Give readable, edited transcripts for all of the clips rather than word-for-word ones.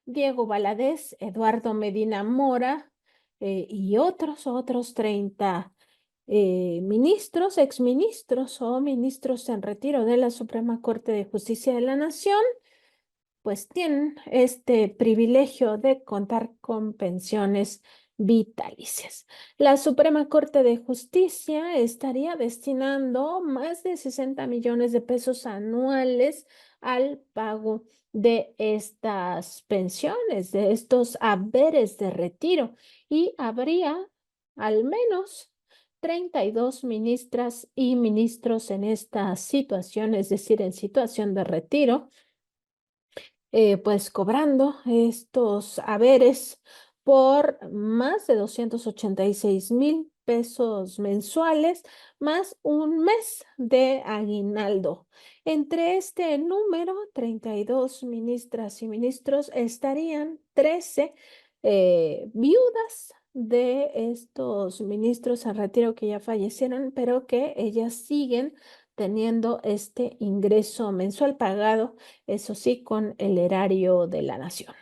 Diego Valadez, Eduardo Medina Mora y otros 30 ministros, exministros o ministros en retiro de la Suprema Corte de Justicia de la Nación, pues tienen este privilegio de contar con pensiones vitalicias. La Suprema Corte de Justicia estaría destinando más de 60 millones de pesos anuales al pago de estas pensiones, de estos haberes de retiro, y habría al menos 32 ministras y ministros en esta situación, es decir, en situación de retiro, pues cobrando estos haberes por más de 286,000 pesos mensuales, más un mes de aguinaldo. Entre este número, 32 ministras y ministros, estarían 13 viudas de estos ministros en retiro que ya fallecieron, pero que ellas siguen teniendo este ingreso mensual pagado, eso sí, con el erario de la nación.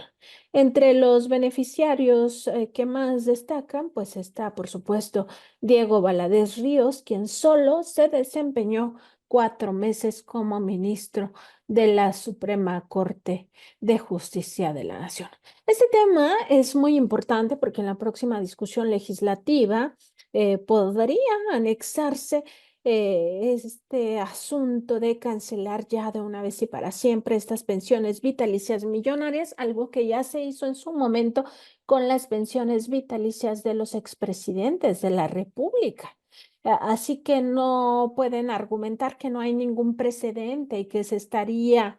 Entre los beneficiarios que más destacan, pues está, por supuesto, Diego Valadez Ríos, quien solo se desempeñó 4 meses como ministro de la Suprema Corte de Justicia de la Nación. Este tema es muy importante porque en la próxima discusión legislativa podría anexarse este asunto de cancelar ya de una vez y para siempre estas pensiones vitalicias millonarias, algo que ya se hizo en su momento con las pensiones vitalicias de los expresidentes de la República. Así que no pueden argumentar que no hay ningún precedente y que se estaría,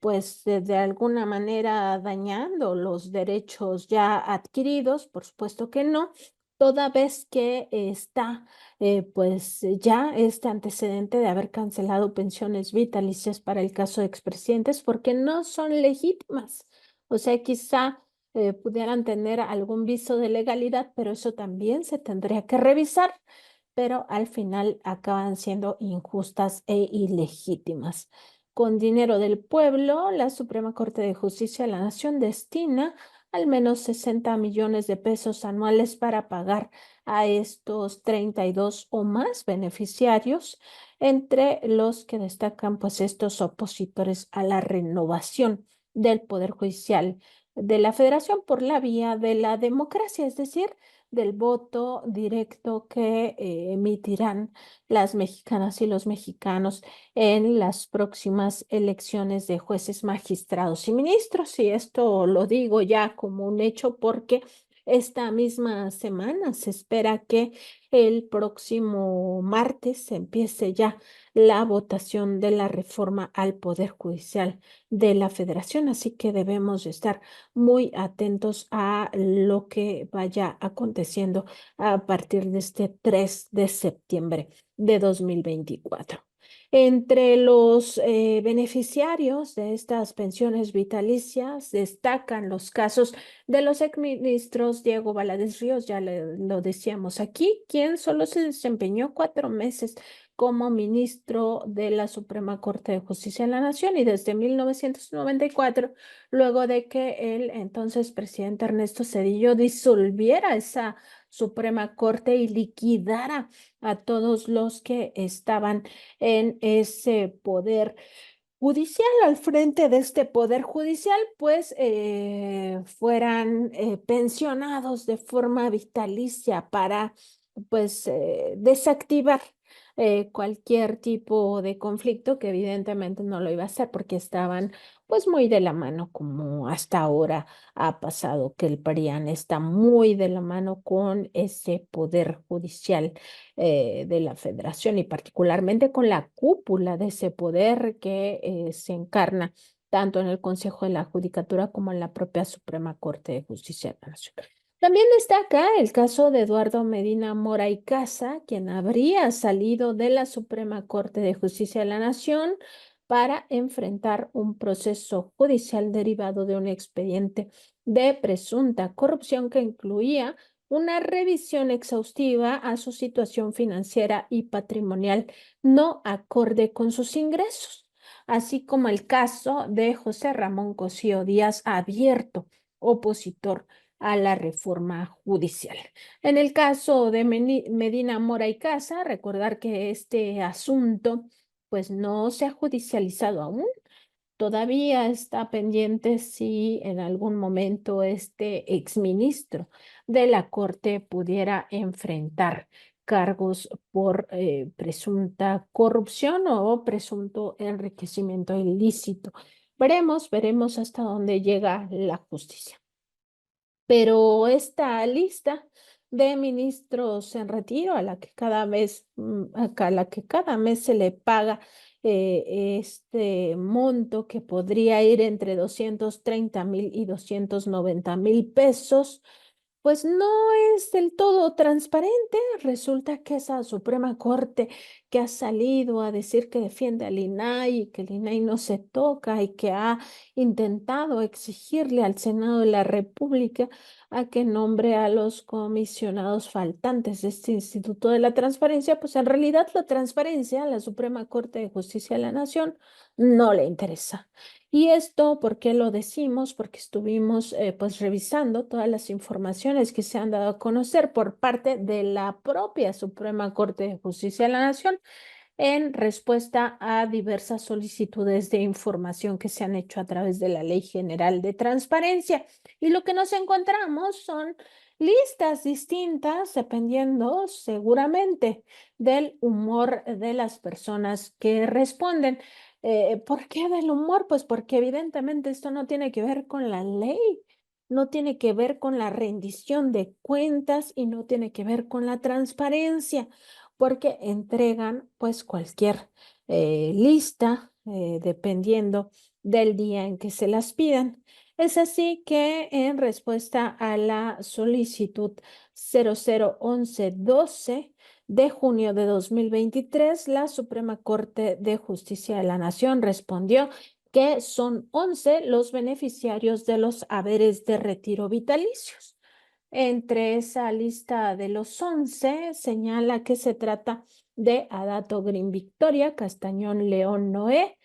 pues, de alguna manera dañando los derechos ya adquiridos. Por supuesto que no, toda vez que está pues ya este antecedente de haber cancelado pensiones vitalicias para el caso de expresidentes porque no son legítimas. O sea, quizá pudieran tener algún viso de legalidad, pero eso también se tendría que revisar, pero al final acaban siendo injustas e ilegítimas. Con dinero del pueblo, la Suprema Corte de Justicia de la Nación destina al menos 60 millones de pesos anuales para pagar a estos 32 o más beneficiarios, entre los que destacan pues estos opositores a la renovación del Poder Judicial de la Federación por la vía de la democracia, es decir, del voto directo que emitirán las mexicanas y los mexicanos en las próximas elecciones de jueces, magistrados y ministros. Y esto lo digo ya como un hecho porque esta misma semana se espera que el próximo martes se empiece ya la votación de la reforma al Poder Judicial de la Federación, así que debemos estar muy atentos a lo que vaya aconteciendo a partir de este 3 de septiembre de 2024. Entre los beneficiarios de estas pensiones vitalicias destacan los casos de los exministros Diego Valadez Ríos, ya lo decíamos aquí, quien solo se desempeñó 4 meses como ministro de la Suprema Corte de Justicia de la Nación y desde 1994, luego de que el entonces presidente Ernesto Zedillo disolviera esa Suprema Corte y liquidara a todos los que estaban en ese poder judicial, al frente de este poder judicial, pues fueran pensionados de forma vitalicia para pues desactivar cualquier tipo de conflicto que evidentemente no lo iba a hacer porque estaban pues muy de la mano, como hasta ahora ha pasado que el PRIAN está muy de la mano con ese poder judicial de la Federación y particularmente con la cúpula de ese poder que se encarna tanto en el Consejo de la Judicatura como en la propia Suprema Corte de Justicia de la Nación. También destaca el caso de Eduardo Medina Mora y Casa, quien habría salido de la Suprema Corte de Justicia de la Nación para enfrentar un proceso judicial derivado de un expediente de presunta corrupción que incluía una revisión exhaustiva a su situación financiera y patrimonial no acorde con sus ingresos. así como el caso de José Ramón Cosío Díaz, abierto opositor a la reforma judicial. En el caso de Medina Mora y Casa, recordar que este asunto pues no se ha judicializado aún. Todavía está pendiente si en algún momento este exministro de la Corte pudiera enfrentar cargos por presunta corrupción o presunto enriquecimiento ilícito. Veremos hasta dónde llega la justicia. Pero esta lista de ministros en retiro a la que cada vez, a la que cada mes se le paga este monto que podría ir entre 230,000 y 290,000 pesos, pues no es del todo transparente. Resulta que esa Suprema Corte que ha salido a decir que defiende al INAI y que el INAI no se toca y que ha intentado exigirle al Senado de la República a que nombre a los comisionados faltantes de este Instituto de la Transparencia, pues en realidad la transparencia a la Suprema Corte de Justicia de la Nación no le interesa. Y esto, ¿por qué lo decimos? Porque estuvimos pues revisando todas las informaciones que se han dado a conocer por parte de la propia Suprema Corte de Justicia de la Nación en respuesta a diversas solicitudes de información que se han hecho a través de la Ley General de Transparencia. Y lo que nos encontramos son listas distintas dependiendo seguramente del humor de las personas que responden. ¿Por qué del humor? Pues porque evidentemente esto no tiene que ver con la ley, no tiene que ver con la rendición de cuentas y no tiene que ver con la transparencia, porque entregan pues cualquier lista dependiendo del día en que se las pidan. Es así que en respuesta a la solicitud 001112 de junio de 2023, la Suprema Corte de Justicia de la Nación respondió que son 11 los beneficiarios de los haberes de retiro vitalicios. Entre esa lista de los 11 señala que se trata de Adato Green Victoria, Castañón León Noé,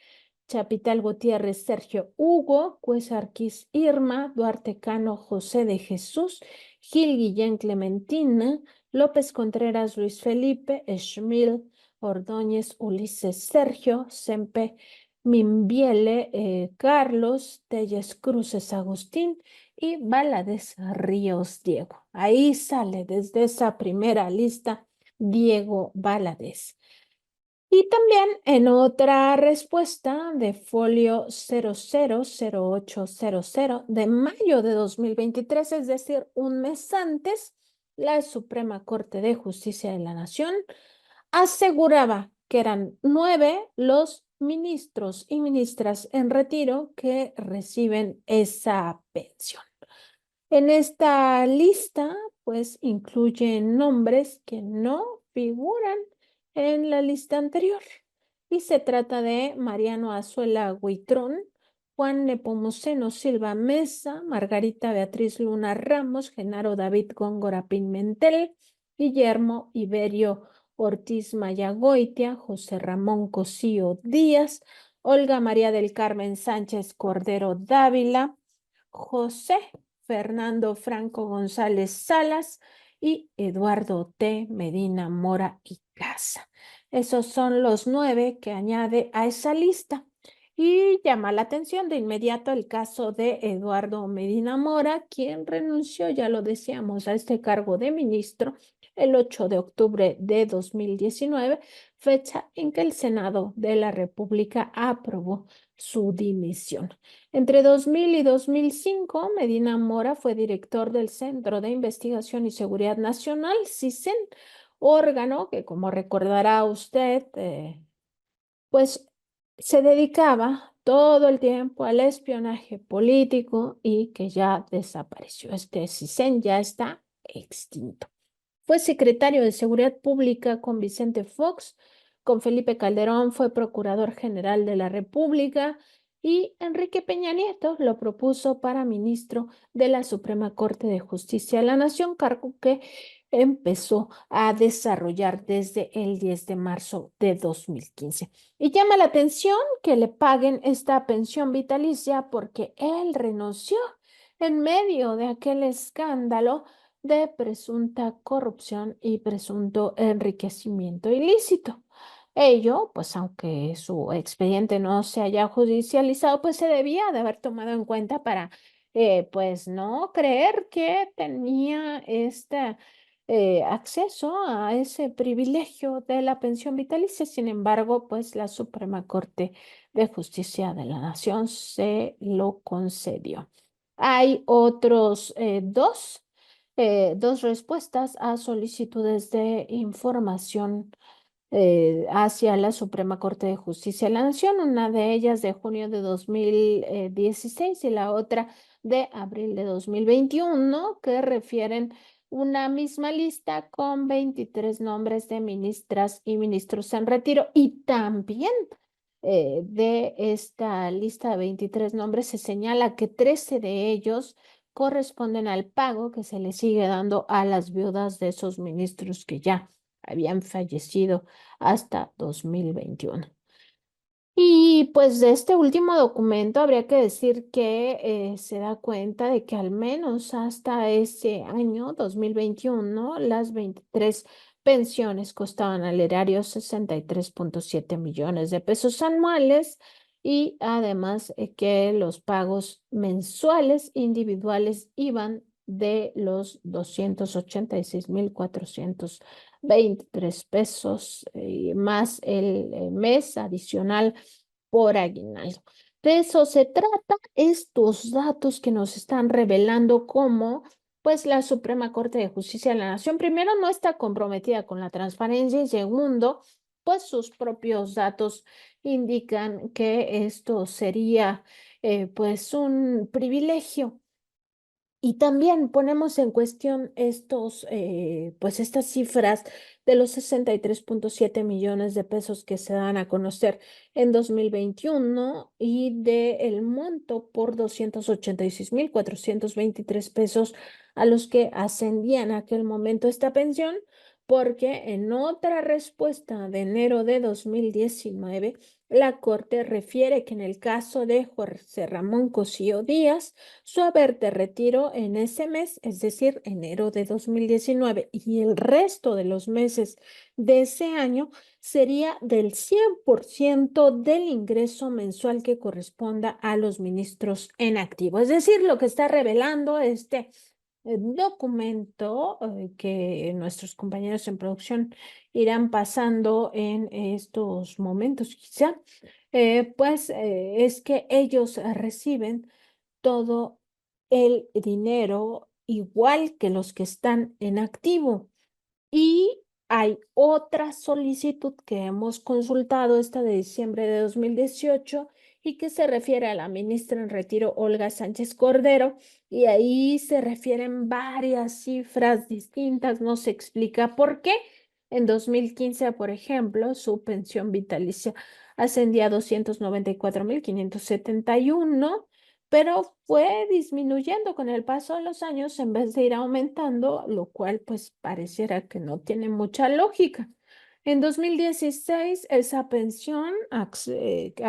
Chapital Gutiérrez Sergio Hugo, Cuesarquís Irma, Duarte Cano José de Jesús, Gil Guillén Clementina, López Contreras Luis Felipe, Schmil Ordóñez Ulises Sergio, Sempe Mimbiele Carlos, Telles Cruces Agustín y Valadez Ríos Diego. Ahí sale desde esa primera lista Diego Valadez. Y también en otra respuesta de folio 000800 de mayo de 2023, es decir, un mes antes, la Suprema Corte de Justicia de la Nación aseguraba que eran 9 los ministros y ministras en retiro que reciben esa pensión. En esta lista, pues, incluyen nombres que no figuran en la lista anterior. Y se trata de Mariano Azuela Huitrón, Juan Nepomuceno Silva Mesa, Margarita Beatriz Luna Ramos, Genaro David Góngora Pimentel, Guillermo Iberio Ortiz Mayagoitia, José Ramón Cosío Díaz, Olga María del Carmen Sánchez Cordero Dávila, José Fernando Franco González Salas y Eduardo T. Medina Mora y Casa. Esos son los 9 que añade a esa lista. Y llama la atención de inmediato el caso de Eduardo Medina Mora, quien renunció, ya lo decíamos, a este cargo de ministro el 8 de octubre de 2019, fecha en que el Senado de la República aprobó su dimisión. Entre 2000 y 2005, Medina Mora fue director del Centro de Investigación y Seguridad Nacional, CISEN, órgano que, como recordará usted, pues se dedicaba todo el tiempo al espionaje político y que ya desapareció. Este CISEN ya está extinto. Fue secretario de Seguridad Pública con Vicente Fox, con Felipe Calderón fue procurador general de la República y Enrique Peña Nieto lo propuso para ministro de la Suprema Corte de Justicia de la Nación, cargo que empezó a desarrollar desde el 10 de marzo de 2015. Y llama la atención que le paguen esta pensión vitalicia porque él renunció en medio de aquel escándalo de presunta corrupción y presunto enriquecimiento ilícito. Ello, pues aunque su expediente no se haya judicializado, pues se debía de haber tomado en cuenta para, pues no creer que tenía este acceso a ese privilegio de la pensión vitalicia. Sin embargo, pues la Suprema Corte de Justicia de la Nación se lo concedió. Hay otros dos respuestas a solicitudes de información hacia la Suprema Corte de Justicia de la Nación, una de ellas de junio de 2016 y la otra de abril de 2021, que refieren una misma lista con 23 nombres de ministras y ministros en retiro. Y también de esta lista de 23 nombres se señala que 13 de ellos corresponden al pago que se le sigue dando a las viudas de esos ministros que ya habían fallecido hasta 2021. Y pues de este último documento habría que decir que se da cuenta de que al menos hasta ese año 2021 las 23 pensiones costaban al erario 63,7 millones de pesos anuales y además que los pagos mensuales individuales iban de los 286,423 pesos más el mes adicional por aguinaldo. De eso se trata estos datos que nos están revelando cómo, pues, la Suprema Corte de Justicia de la Nación, primero, no está comprometida con la transparencia y segundo, pues sus propios datos indican que esto sería, pues, un privilegio. Y también ponemos en cuestión pues estas cifras de los 63,7 millones de pesos que se dan a conocer en 2021 y del monto por 286,423 pesos a los que ascendía en aquel momento esta pensión, porque en otra respuesta de enero de 2019, la Corte refiere que en el caso de José Ramón Cosío Díaz, su haber de retiro en ese mes, es decir, enero de 2019 y el resto de los meses de ese año, sería del 100% del ingreso mensual que corresponda a los ministros en activo. Es decir, lo que está revelando este documento que nuestros compañeros en producción irán pasando en estos momentos, quizá, pues es que ellos reciben todo el dinero igual que los que están en activo. Y hay otra solicitud que hemos consultado, esta de diciembre de 2018, y que se refiere a la ministra en retiro, Olga Sánchez Cordero, y ahí se refieren varias cifras distintas, no se explica por qué. En 2015, por ejemplo, su pensión vitalicia ascendía a 294,571, pero fue disminuyendo con el paso de los años en vez de ir aumentando, lo cual pues pareciera que no tiene mucha lógica. En 2016, esa pensión a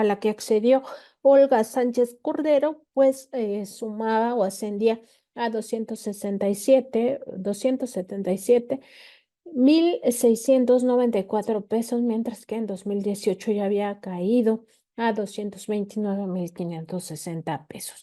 la que accedió Olga Sánchez Cordero, pues sumaba o ascendía a 277,194 pesos, mientras que en 2018 ya había caído a 229,560 pesos.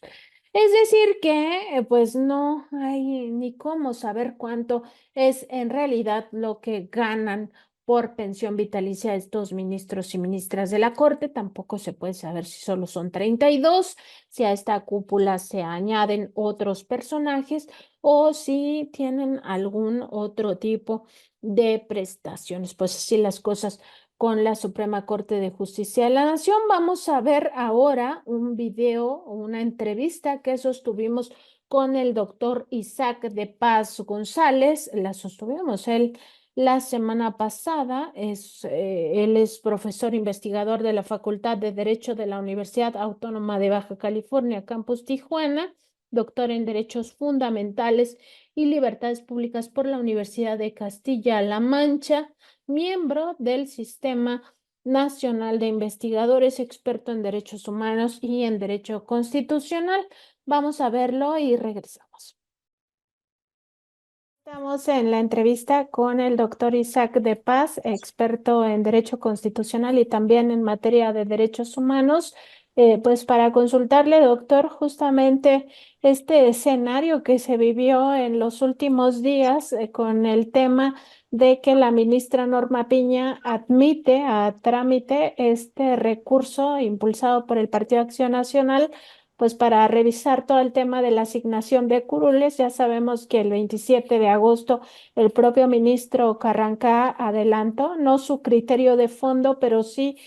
Es decir que pues no hay ni cómo saber cuánto es en realidad lo que ganan por pensión vitalicia estos ministros y ministras de la Corte. Tampoco se puede saber si solo son 32, si a esta cúpula se añaden otros personajes o si tienen algún otro tipo de prestaciones. Pues así las cosas con la Suprema Corte de Justicia de la Nación. Vamos a ver ahora un video o una entrevista que sostuvimos con el doctor Isaac de Paz González. La sostuvimos él la semana pasada. Él es profesor investigador de la Facultad de Derecho de la Universidad Autónoma de Baja California, Campus Tijuana. doctor en Derechos Fundamentales y Libertades Públicas por la Universidad de Castilla-La Mancha, miembro del Sistema Nacional de Investigadores, experto en Derechos Humanos y en Derecho Constitucional. Vamos a verlo y regresamos. Estamos en la entrevista con el doctor Isaac de Paz, experto en Derecho Constitucional y también en materia de derechos humanos. Pues para consultarle, doctor, justamente este escenario que se vivió en los últimos días con el tema de que la ministra Norma Piña admite a trámite este recurso impulsado por el Partido Acción Nacional pues para revisar todo el tema de la asignación de curules. Ya sabemos que el 27 de agosto el propio ministro Carranca adelantó, no su criterio de fondo, pero sí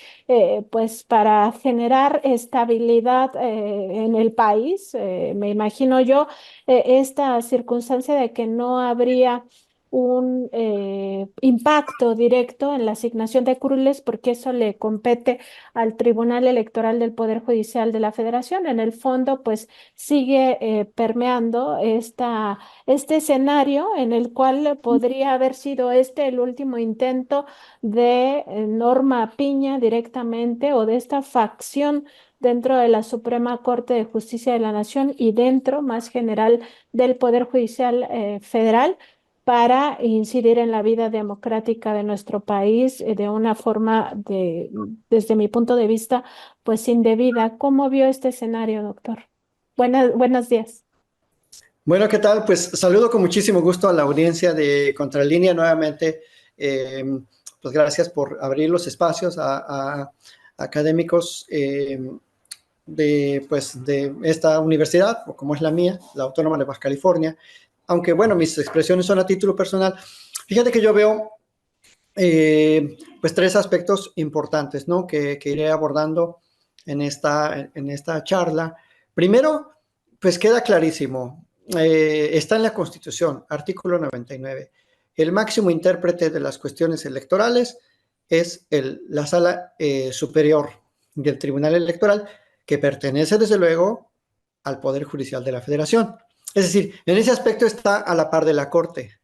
pues para generar estabilidad en el país. Me imagino yo esta circunstancia de que no habría un impacto directo en la asignación de curules porque eso le compete al Tribunal Electoral del Poder Judicial de la Federación. En el fondo, pues sigue permeando este escenario en el cual podría haber sido este el último intento de Norma Piña directamente o de esta facción dentro de la Suprema Corte de Justicia de la Nación y dentro, más general, del Poder Judicial Federal para incidir en la vida democrática de nuestro país de una forma desde mi punto de vista, pues indebida. ¿Cómo vio este escenario, doctor? Buenos días. Bueno, ¿qué tal? Pues saludo con muchísimo gusto a la audiencia de Contralínea nuevamente. Eh, pues gracias por abrir los espacios a académicos de esta universidad, o como es la mía, la Autónoma de Baja California. Aunque, bueno, mis expresiones son a título personal. Fíjate que yo veo pues tres aspectos importantes, ¿no? Que iré abordando en esta charla. Primero, pues queda clarísimo, está en la Constitución, artículo 99. El máximo intérprete de las cuestiones electorales es la Sala Superior del Tribunal Electoral, que pertenece desde luego al Poder Judicial de la Federación. Es decir, en ese aspecto está a la par de la Corte.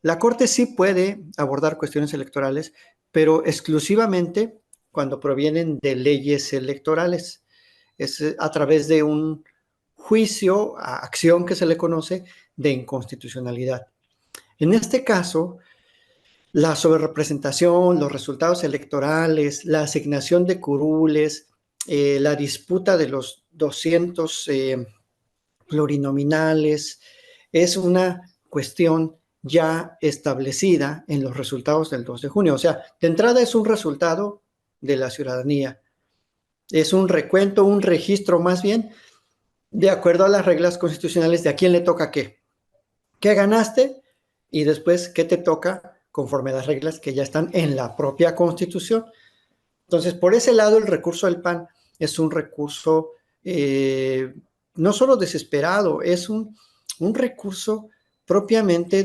La Corte sí puede abordar cuestiones electorales, pero exclusivamente cuando provienen de leyes electorales. Es a través de un juicio, acción que se le conoce de inconstitucionalidad. En este caso, la sobrerepresentación, los resultados electorales, la asignación de curules, la disputa de los 200 plurinominales, es una cuestión ya establecida en los resultados del 2 de junio. O sea, de entrada es un resultado de la ciudadanía. Es un recuento, un registro más bien, de acuerdo a las reglas constitucionales de a quién le toca qué. ¿Qué ganaste? Y después, ¿qué te toca conforme a las reglas que ya están en la propia Constitución? Entonces, por ese lado, el recurso del PAN es un recurso no solo desesperado, es un recurso propiamente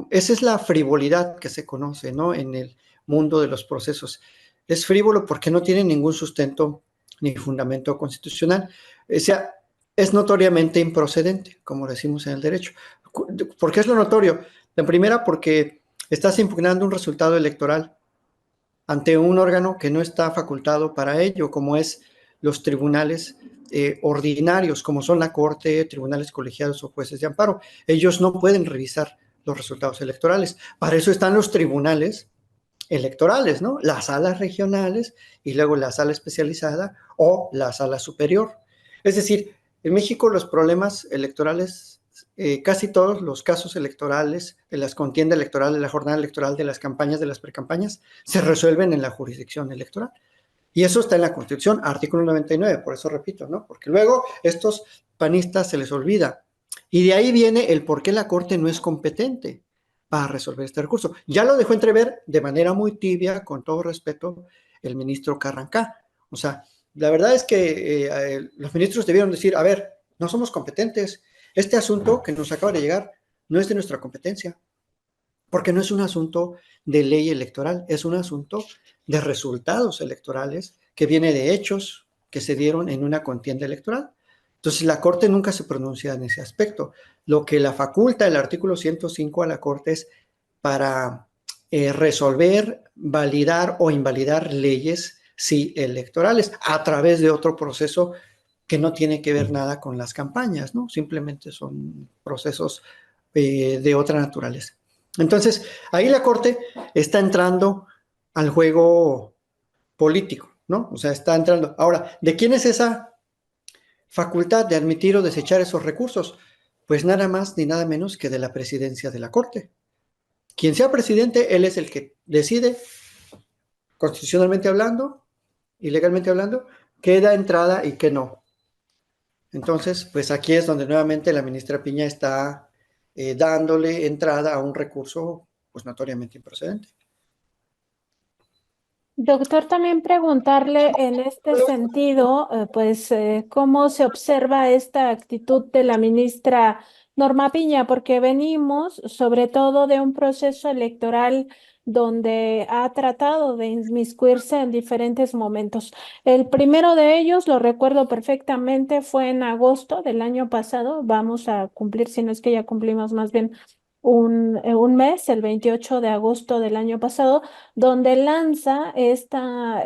esa es la frivolidad que se conoce, ¿no? En el mundo de los procesos. Es frívolo porque no tiene ningún sustento ni fundamento constitucional. O sea, es notoriamente improcedente, como decimos en el derecho. ¿Por qué es lo notorio? En primera, porque estás impugnando un resultado electoral ante un órgano que no está facultado para ello, como es los tribunales ordinarios, como son la Corte, tribunales colegiados o jueces de amparo. Ellos no pueden revisar los resultados electorales. Para eso están los tribunales electorales, ¿no? Las salas regionales y luego la sala especializada o la sala superior. Es decir, en México los problemas electorales, casi todos los casos electorales, de las contiendas electorales, de la jornada electoral, de las campañas, de las precampañas, se resuelven en la jurisdicción electoral. Y eso está en la Constitución, artículo 99, por eso repito, ¿no? Porque luego estos panistas se les olvida. Y de ahí viene el por qué la Corte no es competente para resolver este recurso. Ya lo dejó entrever de manera muy tibia, con todo respeto, el ministro Carrancá. O sea, la verdad es que los ministros debieron decir, a ver, no somos competentes. Este asunto que nos acaba de llegar no es de nuestra competencia, porque no es un asunto de ley electoral, es un asunto de resultados electorales que viene de hechos que se dieron en una contienda electoral. Entonces, la Corte nunca se pronuncia en ese aspecto. Lo que la faculta el artículo 105 a la Corte es para resolver, validar o invalidar leyes, sí, electorales, a través de otro proceso que no tiene que ver nada con las campañas, ¿no? Simplemente son procesos de otra naturaleza. Entonces, ahí la Corte está entrando al juego político, ¿no? O sea, está entrando. Ahora, ¿de quién es esa facultad de admitir o desechar esos recursos? Pues nada más ni nada menos que de la presidencia de la Corte. Quien sea presidente, él es el que decide, constitucionalmente hablando y legalmente hablando, qué da entrada y qué no. Entonces, pues aquí es donde nuevamente la ministra Piña está dándole entrada a un recurso, pues notoriamente improcedente. Doctor, también preguntarle en este sentido, cómo se observa esta actitud de la ministra Norma Piña, porque venimos sobre todo de un proceso electoral donde ha tratado de inmiscuirse en diferentes momentos. El primero de ellos, lo recuerdo perfectamente, fue en agosto del año pasado. Vamos a cumplir, si no es que ya cumplimos más bien un mes, el 28 de agosto del año pasado, donde lanza esta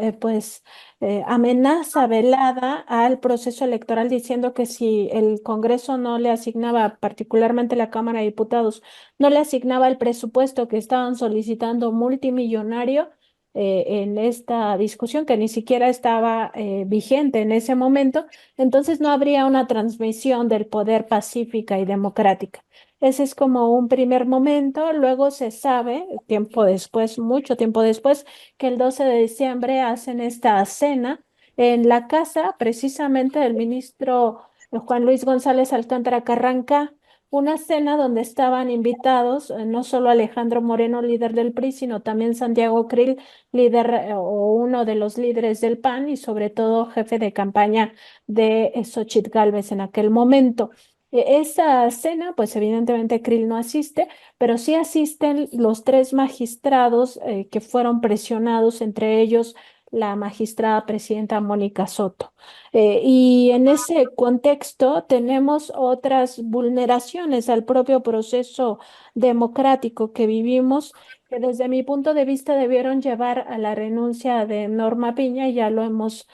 amenaza velada al proceso electoral diciendo que si el Congreso no le asignaba, particularmente la Cámara de Diputados, no le asignaba el presupuesto que estaban solicitando multimillonario en esta discusión, que ni siquiera estaba vigente en ese momento, entonces no habría una transmisión del poder pacífica y democrática. Ese es como un primer momento. Luego se sabe, tiempo después, mucho tiempo después, que el 12 de diciembre hacen esta cena en la casa precisamente del ministro Juan Luis González Alcántara Carranca, una cena donde estaban invitados no solo Alejandro Moreno, líder del PRI, sino también Santiago Krill, líder o uno de los líderes del PAN y sobre todo jefe de campaña de Xóchitl Gálvez en aquel momento. Esa cena, pues evidentemente Krill no asiste, pero sí asisten los tres magistrados que fueron presionados, entre ellos la magistrada presidenta Mónica Soto. Y en ese contexto tenemos otras vulneraciones al propio proceso democrático que vivimos, que desde mi punto de vista debieron llevar a la renuncia de Norma Piña, y ya lo hemos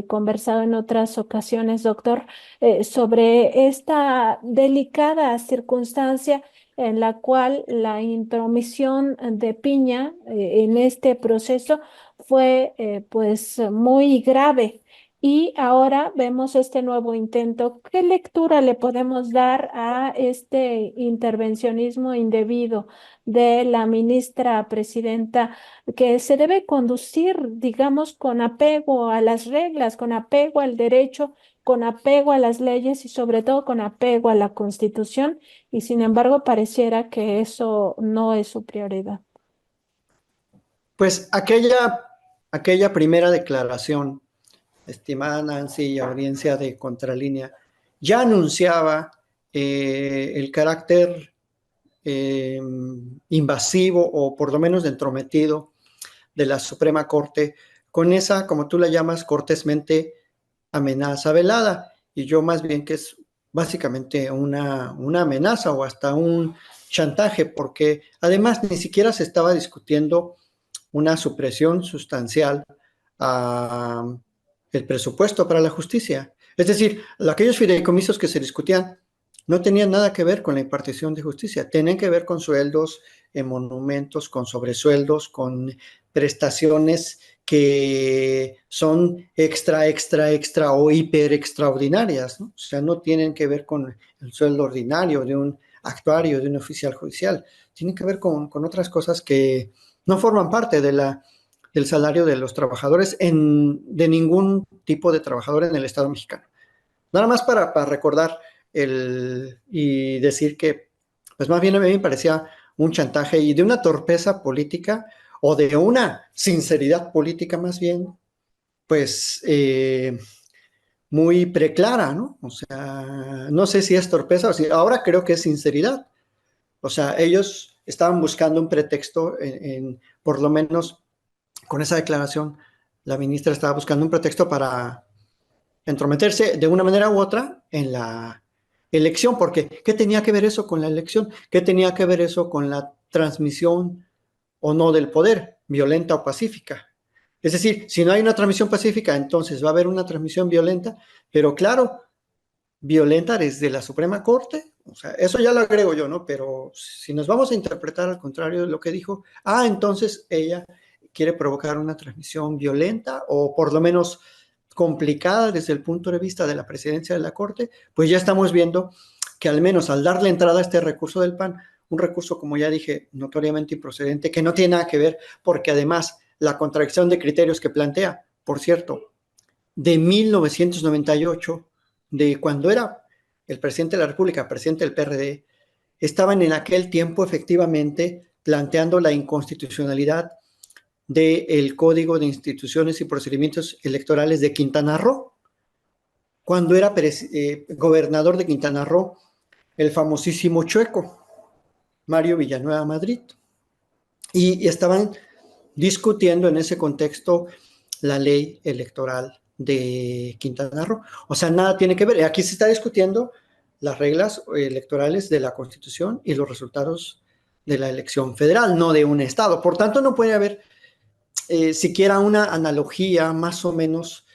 conversado en otras ocasiones, doctor, sobre esta delicada circunstancia en la cual la intromisión de Piña en este proceso fue muy grave. Y ahora vemos este nuevo intento. ¿Qué lectura le podemos dar a este intervencionismo indebido de la ministra presidenta, que se debe conducir, digamos, con apego a las reglas, con apego al derecho, con apego a las leyes y sobre todo con apego a la Constitución? Y sin embargo, pareciera que eso no es su prioridad. Pues aquella primera declaración, estimada Nancy y audiencia de Contralínea, ya anunciaba el carácter eh, invasivo o por lo menos de entrometido de la Suprema Corte con esa, como tú la llamas cortésmente, amenaza velada. Y yo más bien que es básicamente una amenaza o hasta un chantaje, porque además ni siquiera se estaba discutiendo una supresión sustancial a el presupuesto para la justicia. Es decir, aquellos fideicomisos que se discutían no tenían nada que ver con la impartición de justicia, tenían que ver con sueldos, monumentos, con sobresueldos, con prestaciones que son extra o hiper extraordinarias, ¿no? O sea, no tienen que ver con el sueldo ordinario de un actuario, de un oficial judicial, tienen que ver con otras cosas que no forman parte del salario de los trabajadores, de ningún tipo de trabajador en el Estado mexicano. Nada más para recordar y decir que, pues más bien a mí me parecía un chantaje y de una torpeza política o de una sinceridad política más bien, pues muy preclara, ¿no? O sea, no sé si es torpeza o si ahora creo que es sinceridad. O sea, ellos estaban buscando un pretexto por lo menos con esa declaración, la ministra estaba buscando un pretexto entrometerse de una manera u otra en la elección, porque ¿qué tenía que ver eso con la elección? ¿Qué tenía que ver eso con la transmisión o no del poder, violenta o pacífica? Es decir, si no hay una transmisión pacífica, entonces va a haber una transmisión violenta, pero claro, violenta desde la Suprema Corte, o sea, eso ya lo agrego yo, ¿no? Pero si nos vamos a interpretar al contrario de lo que dijo, entonces ella quiere provocar una transmisión violenta o por lo menos complicada desde el punto de vista de la presidencia de la Corte, pues ya estamos viendo que al menos al darle entrada a este recurso del PAN, un recurso, como ya dije, notoriamente improcedente, que no tiene nada que ver, porque además la contradicción de criterios que plantea, por cierto, de 1998, de cuando era el presidente de la República, presidente del PRD, estaban en aquel tiempo efectivamente planteando la inconstitucionalidad del Código de Instituciones y Procedimientos Electorales de Quintana Roo, cuando era gobernador de Quintana Roo, el famosísimo Chueco, Mario Villanueva Madrid. Y estaban discutiendo en ese contexto la ley electoral de Quintana Roo. O sea, nada tiene que ver. Aquí se está discutiendo las reglas electorales de la Constitución y los resultados de la elección federal, no de un estado. Por tanto, no puede haber siquiera una analogía más o menos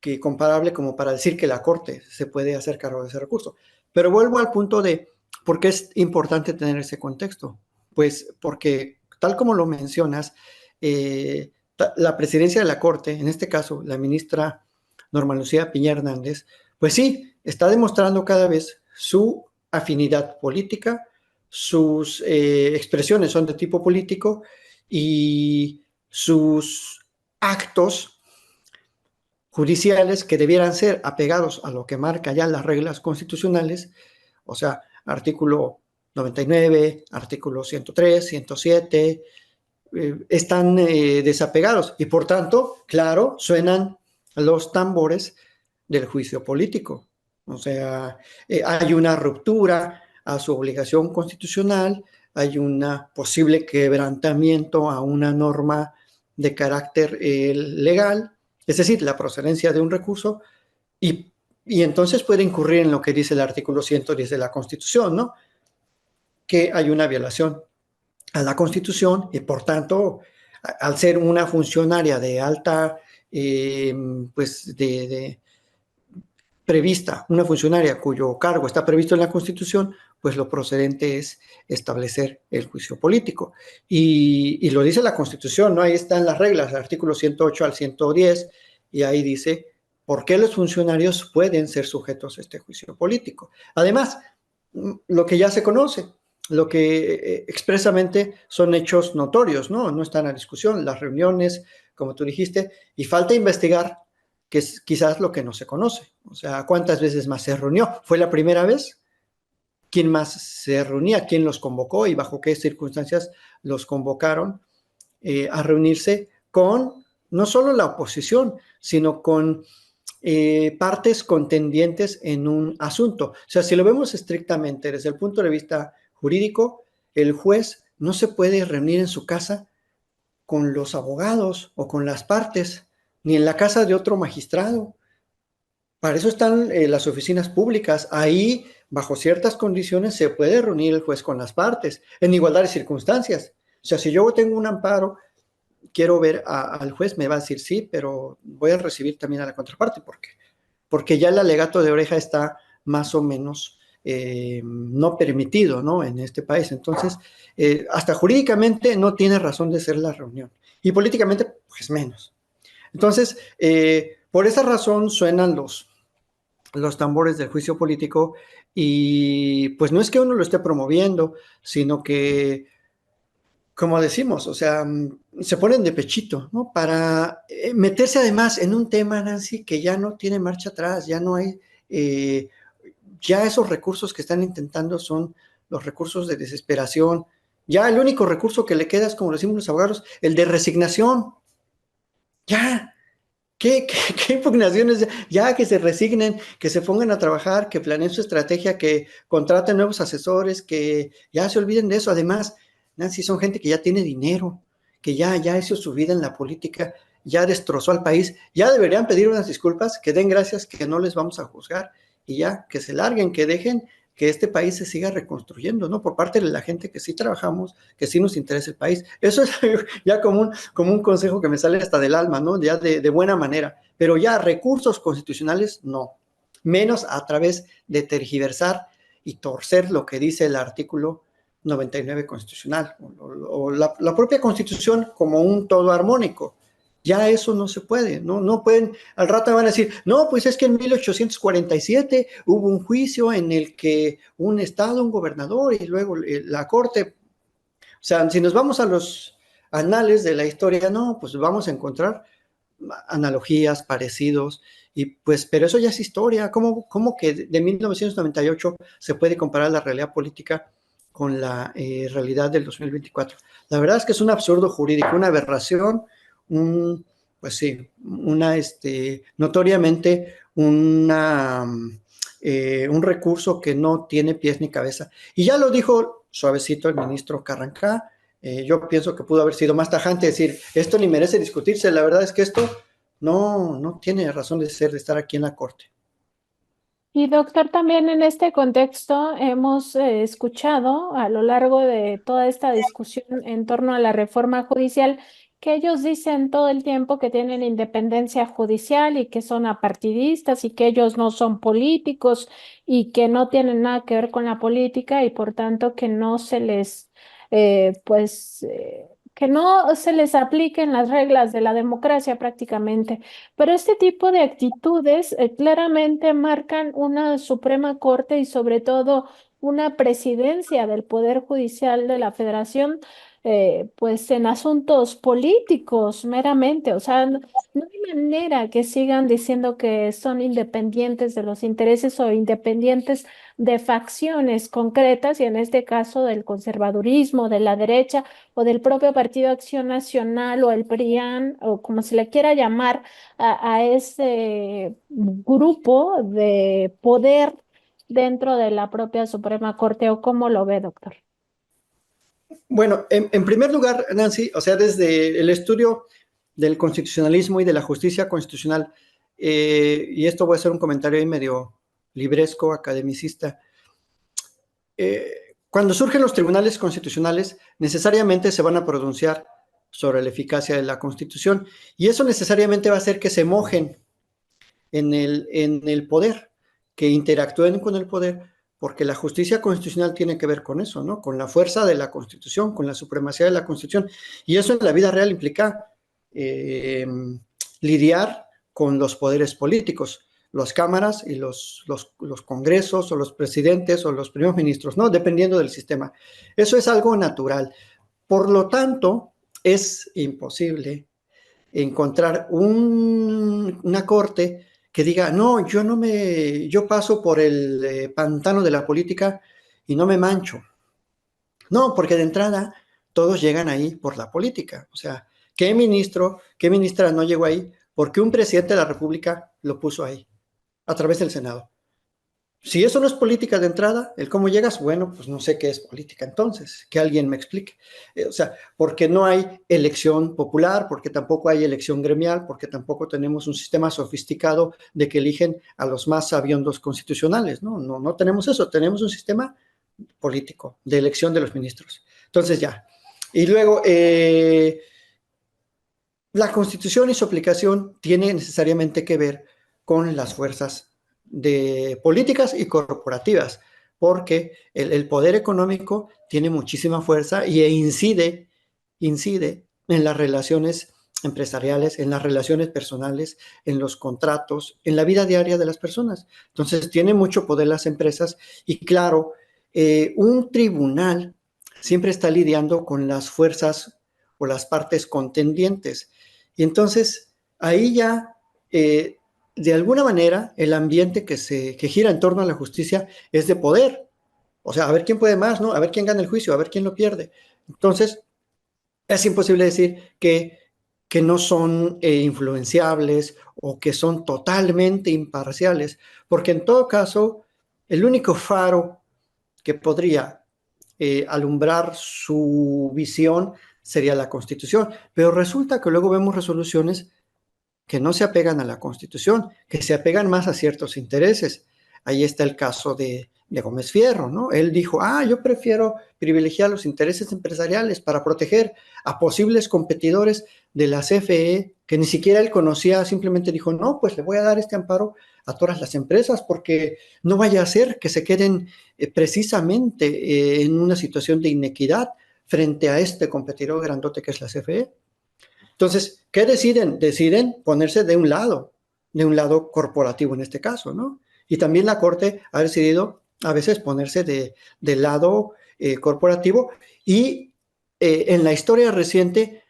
que comparable como para decir que la Corte se puede hacer cargo de ese recurso. Pero vuelvo al punto de por qué es importante tener ese contexto. Pues porque, tal como lo mencionas, la presidencia de la Corte, en este caso la ministra Norma Lucía Piña Hernández, pues sí, está demostrando cada vez su afinidad política, sus expresiones son de tipo político y sus actos judiciales que debieran ser apegados a lo que marca ya las reglas constitucionales, o sea, artículo 99, artículo 103, 107, están desapegados y por tanto, claro, suenan los tambores del juicio político. O sea, hay una ruptura a su obligación constitucional, hay un posible quebrantamiento a una norma de carácter legal, es decir, la procedencia de un recurso, y entonces puede incurrir en lo que dice el artículo 110 de la Constitución, ¿no? Que hay una violación a la Constitución y por tanto, al ser una funcionaria de alta, pues prevista, una funcionaria cuyo cargo está previsto en la Constitución, pues lo procedente es establecer el juicio político. Y lo dice la Constitución, ¿no? Ahí están las reglas, el artículo 108 al 110, y ahí dice por qué los funcionarios pueden ser sujetos a este juicio político. Además, lo que ya se conoce, lo que expresamente son hechos notorios, ¿no? No están a discusión, las reuniones, como tú dijiste, y falta investigar, que es quizás lo que no se conoce. O sea, ¿cuántas veces más se reunió? ¿Fue la primera vez? ¿Quién más se reunía? ¿Quién los convocó y bajo qué circunstancias los convocaron a reunirse con no solo la oposición, sino con partes contendientes en un asunto? O sea, si lo vemos estrictamente desde el punto de vista jurídico, el juez no se puede reunir en su casa con los abogados o con las partes, ni en la casa de otro magistrado. Para eso están las oficinas públicas. Ahí, bajo ciertas condiciones, se puede reunir el juez con las partes, en igualdad de circunstancias. O sea, si yo tengo un amparo, quiero ver al juez, me va a decir sí, pero voy a recibir también a la contraparte, porque ya el alegato de oreja está más o menos no permitido, ¿no? En este país. Entonces, hasta jurídicamente no tiene razón de ser la reunión. Y políticamente, pues menos. Entonces, por esa razón suenan los tambores del juicio político y pues no es que uno lo esté promoviendo, sino que, como decimos, o sea, se ponen de pechito, ¿no? Para meterse además en un tema, Nancy, que ya no tiene marcha atrás, ya no hay, ya esos recursos que están intentando son los recursos de desesperación. Ya el único recurso que le queda es, como decimos los abogados, el de resignación. Ya, ¿qué impugnaciones? Ya que se resignen, que se pongan a trabajar, que planeen su estrategia, que contraten nuevos asesores, que ya se olviden de eso. Además, Nancy, son gente que ya tiene dinero, que ya hizo su vida en la política ya destrozó al país, ya deberían pedir unas disculpas, que den gracias, que no les vamos a juzgar y ya, que se larguen, que dejen que este país se siga reconstruyendo, ¿no? Por parte de la gente que sí trabajamos, que sí nos interesa el país. Eso es ya como un consejo que me sale hasta del alma, ¿no? Ya de buena manera. Pero ya recursos constitucionales, no. Menos a través de tergiversar y torcer lo que dice el artículo 99 constitucional o la propia constitución como un todo armónico. Ya eso no se puede, no pueden, al rato van a decir, no, pues es que en 1847 hubo un juicio en el que un estado, un gobernador y luego la corte, o sea, si nos vamos a los anales de la historia, no, pues vamos a encontrar analogías, parecidos, y pues, pero eso ya es historia. ¿Cómo que de 1998 se puede comparar la realidad política con la realidad del 2024? La verdad es que es un absurdo jurídico, una aberración, pues sí, notoriamente un recurso que no tiene pies ni cabeza. Y ya lo dijo suavecito el ministro Carrancá. Yo pienso que pudo haber sido más tajante, decir, esto ni merece discutirse, la verdad es que esto no tiene razón de ser, de estar aquí en la Corte. Y doctor, también en este contexto hemos escuchado a lo largo de toda esta discusión en torno a la reforma judicial que ellos dicen todo el tiempo que tienen independencia judicial y que son apartidistas y que ellos no son políticos y que no tienen nada que ver con la política y por tanto que no se les, que no se les apliquen las reglas de la democracia prácticamente. Pero este tipo de actitudes claramente marcan una Suprema Corte y sobre todo una presidencia del Poder Judicial de la Federación, pues en asuntos políticos meramente. O sea, no hay manera que sigan diciendo que son independientes de los intereses o independientes de facciones concretas y en este caso del conservadurismo, de la derecha o del propio Partido Acción Nacional o el PRIAN o como se le quiera llamar a ese grupo de poder dentro de la propia Suprema Corte o cómo lo ve, doctor. Bueno, en primer lugar, Nancy, o sea, desde el estudio del constitucionalismo y de la justicia constitucional, y esto voy a hacer un comentario ahí medio libresco, academicista, cuando surgen los tribunales constitucionales, necesariamente se van a pronunciar sobre la eficacia de la Constitución, y eso necesariamente va a hacer que se mojen en el poder, que interactúen con el poder, porque la justicia constitucional tiene que ver con eso, ¿no? Con la fuerza de la Constitución, con la supremacía de la Constitución. Y eso en la vida real implica lidiar con los poderes políticos, las cámaras y los congresos o los presidentes o los primeros ministros, ¿no? Dependiendo del sistema. Eso es algo natural. Por lo tanto, es imposible encontrar una corte que diga, no, yo paso por el pantano de la política y no me mancho. No, porque de entrada todos llegan ahí por la política. O sea, ¿qué ministro, qué ministra no llegó ahí? Porque un presidente de la República lo puso ahí, a través del Senado. Si eso no es política de entrada, el cómo llegas, bueno, pues no sé qué es política entonces, que alguien me explique. O sea, porque no hay elección popular, porque tampoco hay elección gremial, porque tampoco tenemos un sistema sofisticado de que eligen a los más sabiondos constitucionales, ¿no? No tenemos eso, tenemos un sistema político de elección de los ministros. Entonces ya. Y luego, la Constitución y su aplicación tiene necesariamente que ver con las fuerzas de políticas y corporativas, porque el poder económico tiene muchísima fuerza y incide en las relaciones empresariales, en las relaciones personales, en los contratos, en la vida diaria de las personas. Entonces, tiene mucho poder las empresas y claro, un tribunal siempre está lidiando con las fuerzas o las partes contendientes. Y entonces, ahí ya de alguna manera el ambiente que gira en torno a la justicia es de poder. O sea, a ver quién puede más, ¿no? A ver quién gana el juicio, a ver quién lo pierde. Entonces, es imposible decir que no son influenciables o que son totalmente imparciales, porque en todo caso, el único faro que podría alumbrar su visión sería la Constitución. Pero resulta que luego vemos resoluciones que no se apegan a la Constitución, que se apegan más a ciertos intereses. Ahí está el caso de Gómez Fierro, ¿no? Él dijo, yo prefiero privilegiar los intereses empresariales para proteger a posibles competidores de la CFE, que ni siquiera él conocía, simplemente dijo, no, pues le voy a dar este amparo a todas las empresas, porque no vaya a ser que se queden precisamente en una situación de inequidad frente a este competidor grandote que es la CFE. Entonces, ¿qué deciden? Deciden ponerse de un lado corporativo en este caso, ¿no? Y también la Corte ha decidido a veces ponerse del lado corporativo, y en la historia reciente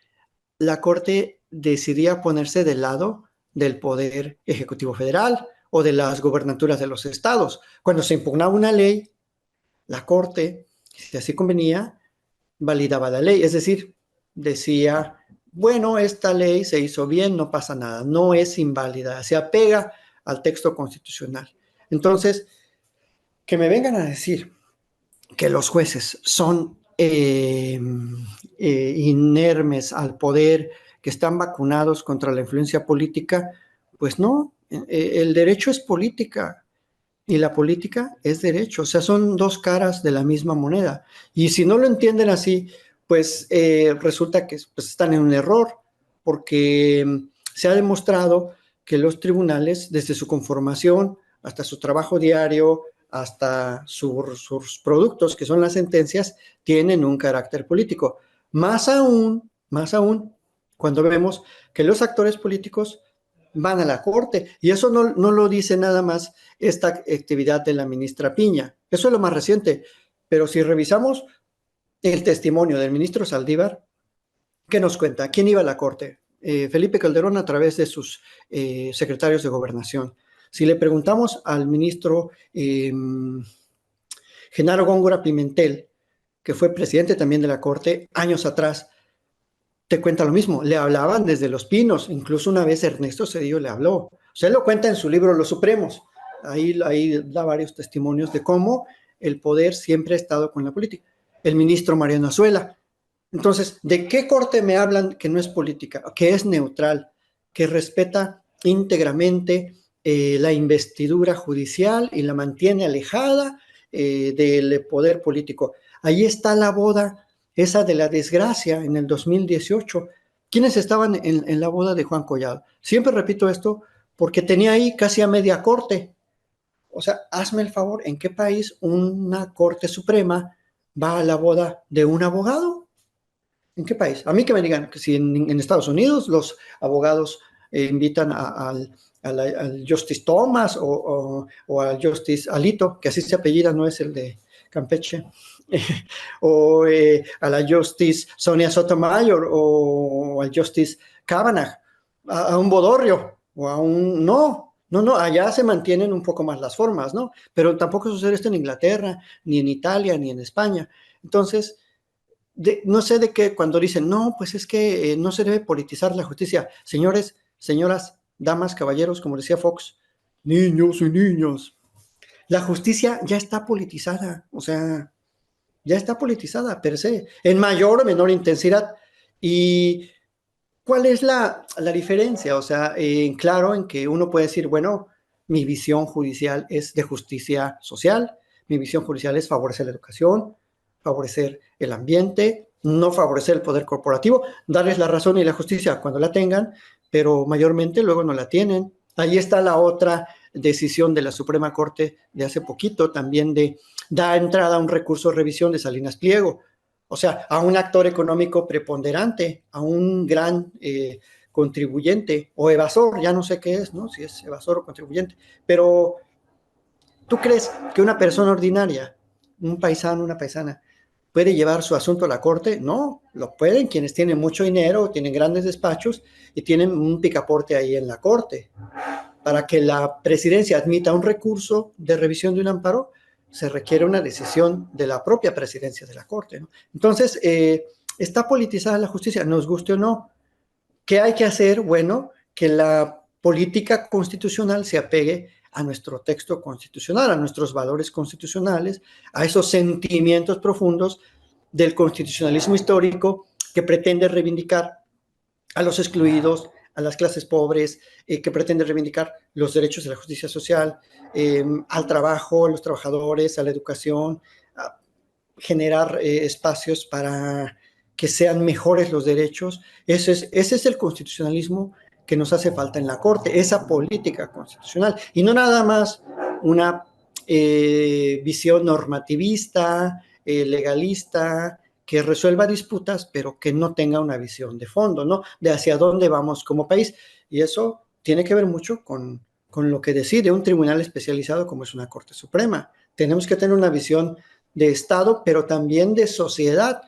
la Corte decidía ponerse del lado del Poder Ejecutivo Federal o de las gobernaturas de los estados. Cuando se impugnaba una ley, la Corte, si así convenía, validaba la ley, es decir, decía, bueno, esta ley se hizo bien, no pasa nada, no es inválida, se apega al texto constitucional. Entonces, que me vengan a decir que los jueces son inermes al poder, que están vacunados contra la influencia política, pues no, el derecho es política y la política es derecho, o sea, son dos caras de la misma moneda. Y si no lo entienden así, pues resulta que pues, están en un error, porque se ha demostrado que los tribunales, desde su conformación hasta su trabajo diario, hasta sus productos, que son las sentencias, tienen un carácter político. Más aún, cuando vemos que los actores políticos van a la Corte, y eso no lo dice nada más esta actividad de la ministra Piña, eso es lo más reciente, pero si revisamos el testimonio del ministro Saldívar, ¿qué nos cuenta? ¿Quién iba a la Corte? Felipe Calderón a través de sus secretarios de gobernación. Si le preguntamos al ministro Genaro Góngora Pimentel, que fue presidente también de la Corte años atrás, te cuenta lo mismo. Le hablaban desde Los Pinos, incluso una vez Ernesto Zedillo le habló. O sea, él lo cuenta en su libro Los Supremos. Ahí da varios testimonios de cómo el poder siempre ha estado con la política. El ministro Mariano Azuela. Entonces, ¿de qué corte me hablan que no es política, que es neutral, que respeta íntegramente la investidura judicial y la mantiene alejada del poder político? Ahí está la boda, esa de la desgracia en el 2018. ¿Quiénes estaban en la boda de Juan Collado? Siempre repito esto porque tenía ahí casi a media corte. O sea, hazme el favor, ¿en qué país una corte suprema va a la boda de un abogado? ¿En qué país? A mí que me digan que si en Estados Unidos los abogados invitan al Justice Thomas o al Justice Alito, que así se apellida, no es el de Campeche, o a la Justice Sonia Sotomayor o al Justice Kavanaugh, a un bodorrio o a un... No, allá se mantienen un poco más las formas, ¿no? Pero tampoco sucede esto en Inglaterra, ni en Italia, ni en España. Entonces, no sé de qué, cuando dicen, no, pues es que no se debe politizar la justicia. Señores, señoras, damas, caballeros, como decía Fox, niños y niñas, la justicia ya está politizada, o sea, ya está politizada per se, en mayor o menor intensidad. ¿Y cuál es la diferencia? O sea, claro, en que uno puede decir, bueno, mi visión judicial es de justicia social, mi visión judicial es favorecer la educación, favorecer el ambiente, no favorecer el poder corporativo, darles la razón y la justicia cuando la tengan, pero mayormente luego no la tienen. Ahí está la otra decisión de la Suprema Corte de hace poquito, también de dar entrada a un recurso de revisión de Salinas Pliego, o sea, a un actor económico preponderante, a un gran contribuyente o evasor, ya no sé qué es, ¿no? Si es evasor o contribuyente, pero ¿tú crees que una persona ordinaria, un paisano, una paisana, puede llevar su asunto a la corte? No, lo pueden quienes tienen mucho dinero, tienen grandes despachos y tienen un picaporte ahí en la corte. Para que la presidencia admita un recurso de revisión de un amparo, se requiere una decisión de la propia presidencia de la corte, ¿no? Entonces, está politizada la justicia, nos guste o no. ¿Qué hay que hacer? Bueno, que la política constitucional se apegue a nuestro texto constitucional, a nuestros valores constitucionales, a esos sentimientos profundos del constitucionalismo histórico que pretende reivindicar a los excluidos, a las clases pobres, que pretende reivindicar los derechos de la justicia social, al trabajo, a los trabajadores, a la educación, a generar espacios para que sean mejores los derechos. Ese es el constitucionalismo que nos hace falta en la Corte, esa política constitucional, y no nada más una visión normativista, legalista, que resuelva disputas, pero que no tenga una visión de fondo, ¿no? De hacia dónde vamos como país. Y eso tiene que ver mucho con lo que decide un tribunal especializado como es una Corte Suprema. Tenemos que tener una visión de Estado, pero también de sociedad,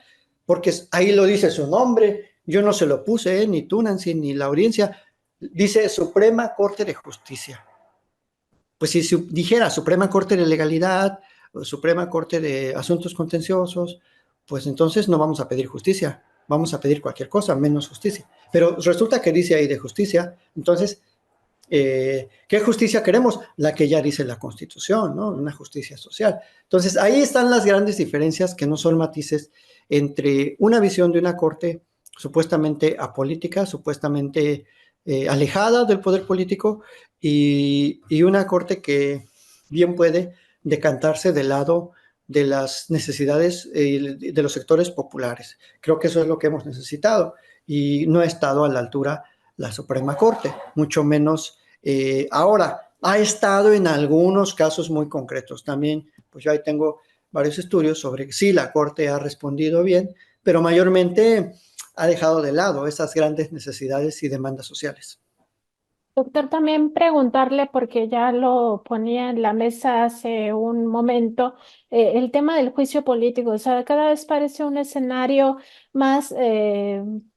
porque ahí lo dice su nombre. Yo no se lo puse, ni tú, Nancy, ni la audiencia. Dice Suprema Corte de Justicia. Pues si dijera Suprema Corte de Legalidad, o Suprema Corte de Asuntos Contenciosos, pues entonces no vamos a pedir justicia, vamos a pedir cualquier cosa, menos justicia. Pero resulta que dice ahí de justicia, entonces, ¿qué justicia queremos? La que ya dice la Constitución, ¿no? Una justicia social. Entonces, ahí están las grandes diferencias, que no son matices, entre una visión de una corte supuestamente apolítica, supuestamente alejada del poder político, y una corte que bien puede decantarse del lado de las necesidades de los sectores populares. Creo que eso es lo que hemos necesitado, y no ha estado a la altura la Suprema Corte, mucho menos ahora. Ha estado en algunos casos muy concretos. También, pues yo ahí tengo varios estudios sobre si la Corte ha respondido bien, pero mayormente ha dejado de lado esas grandes necesidades y demandas sociales. Doctor, también preguntarle, porque ya lo ponía en la mesa hace un momento, el tema del juicio político. O sea, cada vez parece un escenario más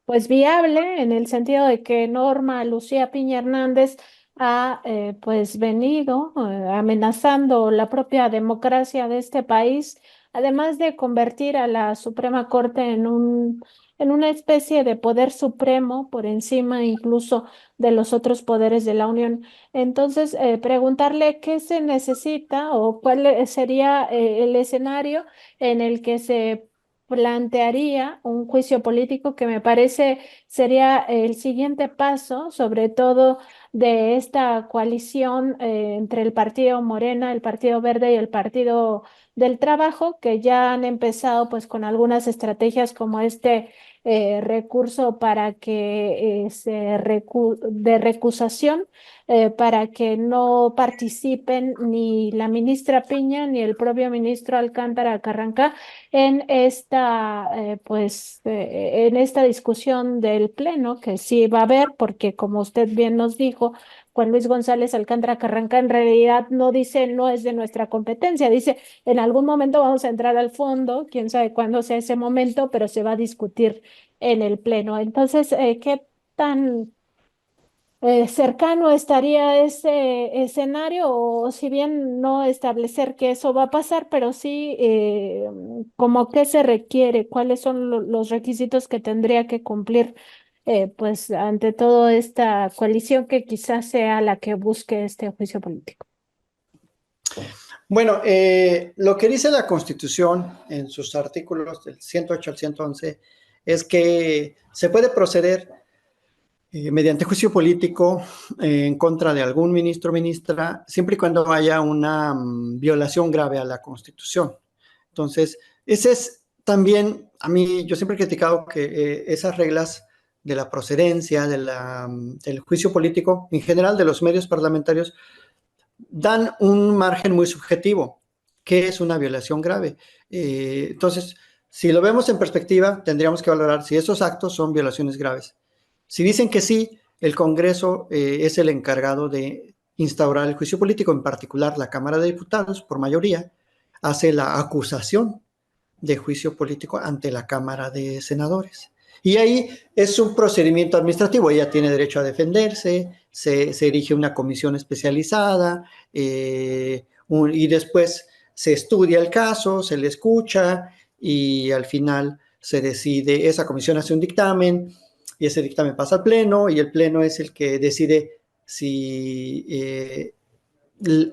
pues viable, en el sentido de que Norma Lucía Piña Hernández ha pues venido amenazando la propia democracia de este país, además de convertir a la Suprema Corte en una especie de poder supremo por encima incluso de los otros poderes de la Unión. Entonces, preguntarle qué se necesita o cuál sería el escenario en el que se plantearía un juicio político, que me parece sería el siguiente paso, sobre todo de esta coalición entre el Partido Morena, el Partido Verde y el Partido del Trabajo, que ya han empezado pues con algunas estrategias como este recurso para que de recusación, para que no participen ni la ministra Piña ni el propio ministro Alcántara Carranca en esta en esta discusión del pleno, que sí va a haber, porque como usted bien nos dijo, Juan Luis González Alcántara Carranca en realidad no dice no es de nuestra competencia, dice en algún momento vamos a entrar al fondo, quién sabe cuándo sea ese momento, pero se va a discutir en el pleno. Entonces, ¿qué tan cercano estaría ese escenario? O si bien no establecer que eso va a pasar, pero sí como qué se requiere, cuáles son los requisitos que tendría que cumplir, pues ante toda esta coalición que quizás sea la que busque este juicio político. Bueno, lo que dice la Constitución en sus artículos del 108 al 111 es que se puede proceder mediante juicio político en contra de algún ministro o ministra, siempre y cuando haya una violación grave a la Constitución. Entonces, ese es también, a mí, yo siempre he criticado que esas reglas de la procedencia, del juicio político, en general de los medios parlamentarios, dan un margen muy subjetivo, que es una violación grave. Entonces, si lo vemos en perspectiva, tendríamos que valorar si esos actos son violaciones graves. Si dicen que sí, el Congreso es el encargado de instaurar el juicio político, en particular la Cámara de Diputados, por mayoría, hace la acusación de juicio político ante la Cámara de Senadores. Y ahí es un procedimiento administrativo, ella tiene derecho a defenderse, se erige una comisión especializada y después se estudia el caso, se le escucha y al final se decide, esa comisión hace un dictamen y ese dictamen pasa al pleno y el pleno es el que decide si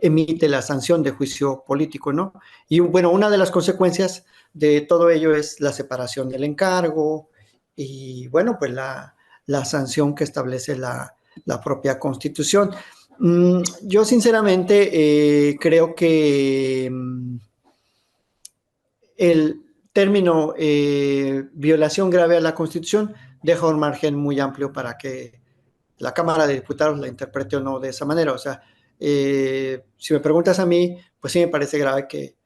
emite la sanción de juicio político, ¿no? Y bueno, una de las consecuencias de todo ello es la separación del encargo y bueno, pues la sanción que establece la propia Constitución. Yo sinceramente creo que el término violación grave a la Constitución deja un margen muy amplio para que la Cámara de Diputados la interprete o no de esa manera. O sea, si me preguntas a mí, pues sí me parece grave que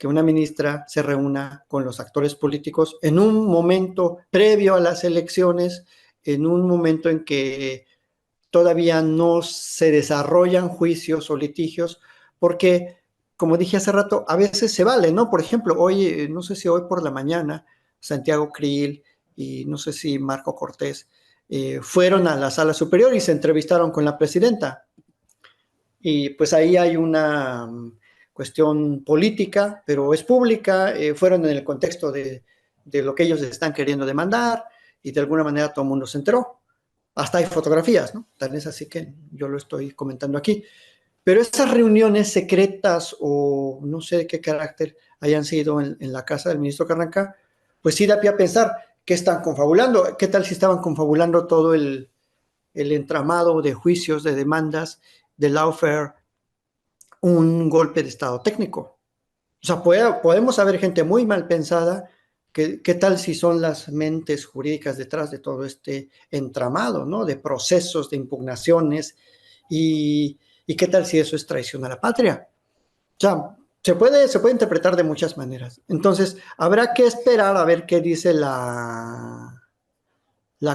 una ministra se reúna con los actores políticos en un momento previo a las elecciones, en un momento en que todavía no se desarrollan juicios o litigios, porque, como dije hace rato, a veces se vale, ¿no? Por ejemplo, hoy, no sé si hoy por la mañana, Santiago Krill y no sé si Marco Cortés fueron a la sala superior y se entrevistaron con la presidenta. Y pues ahí hay una cuestión política, pero es pública, fueron en el contexto de lo que ellos están queriendo demandar y de alguna manera todo el mundo se enteró. Hasta hay fotografías, ¿no? Tal vez así que yo lo estoy comentando aquí. Pero esas reuniones secretas o no sé de qué carácter hayan sido en la casa del ministro Carranca, pues sí da pie a pensar qué están confabulando. ¿Qué tal si estaban confabulando todo el entramado de juicios, de demandas, de lawfare, un golpe de estado técnico? O sea, podemos haber gente muy mal pensada. ¿Qué tal si son las mentes jurídicas detrás de todo este entramado, ¿no? De procesos, de impugnaciones, y qué tal si eso es traición a la patria? O sea, se puede interpretar de muchas maneras. Entonces, habrá que esperar a ver qué dice la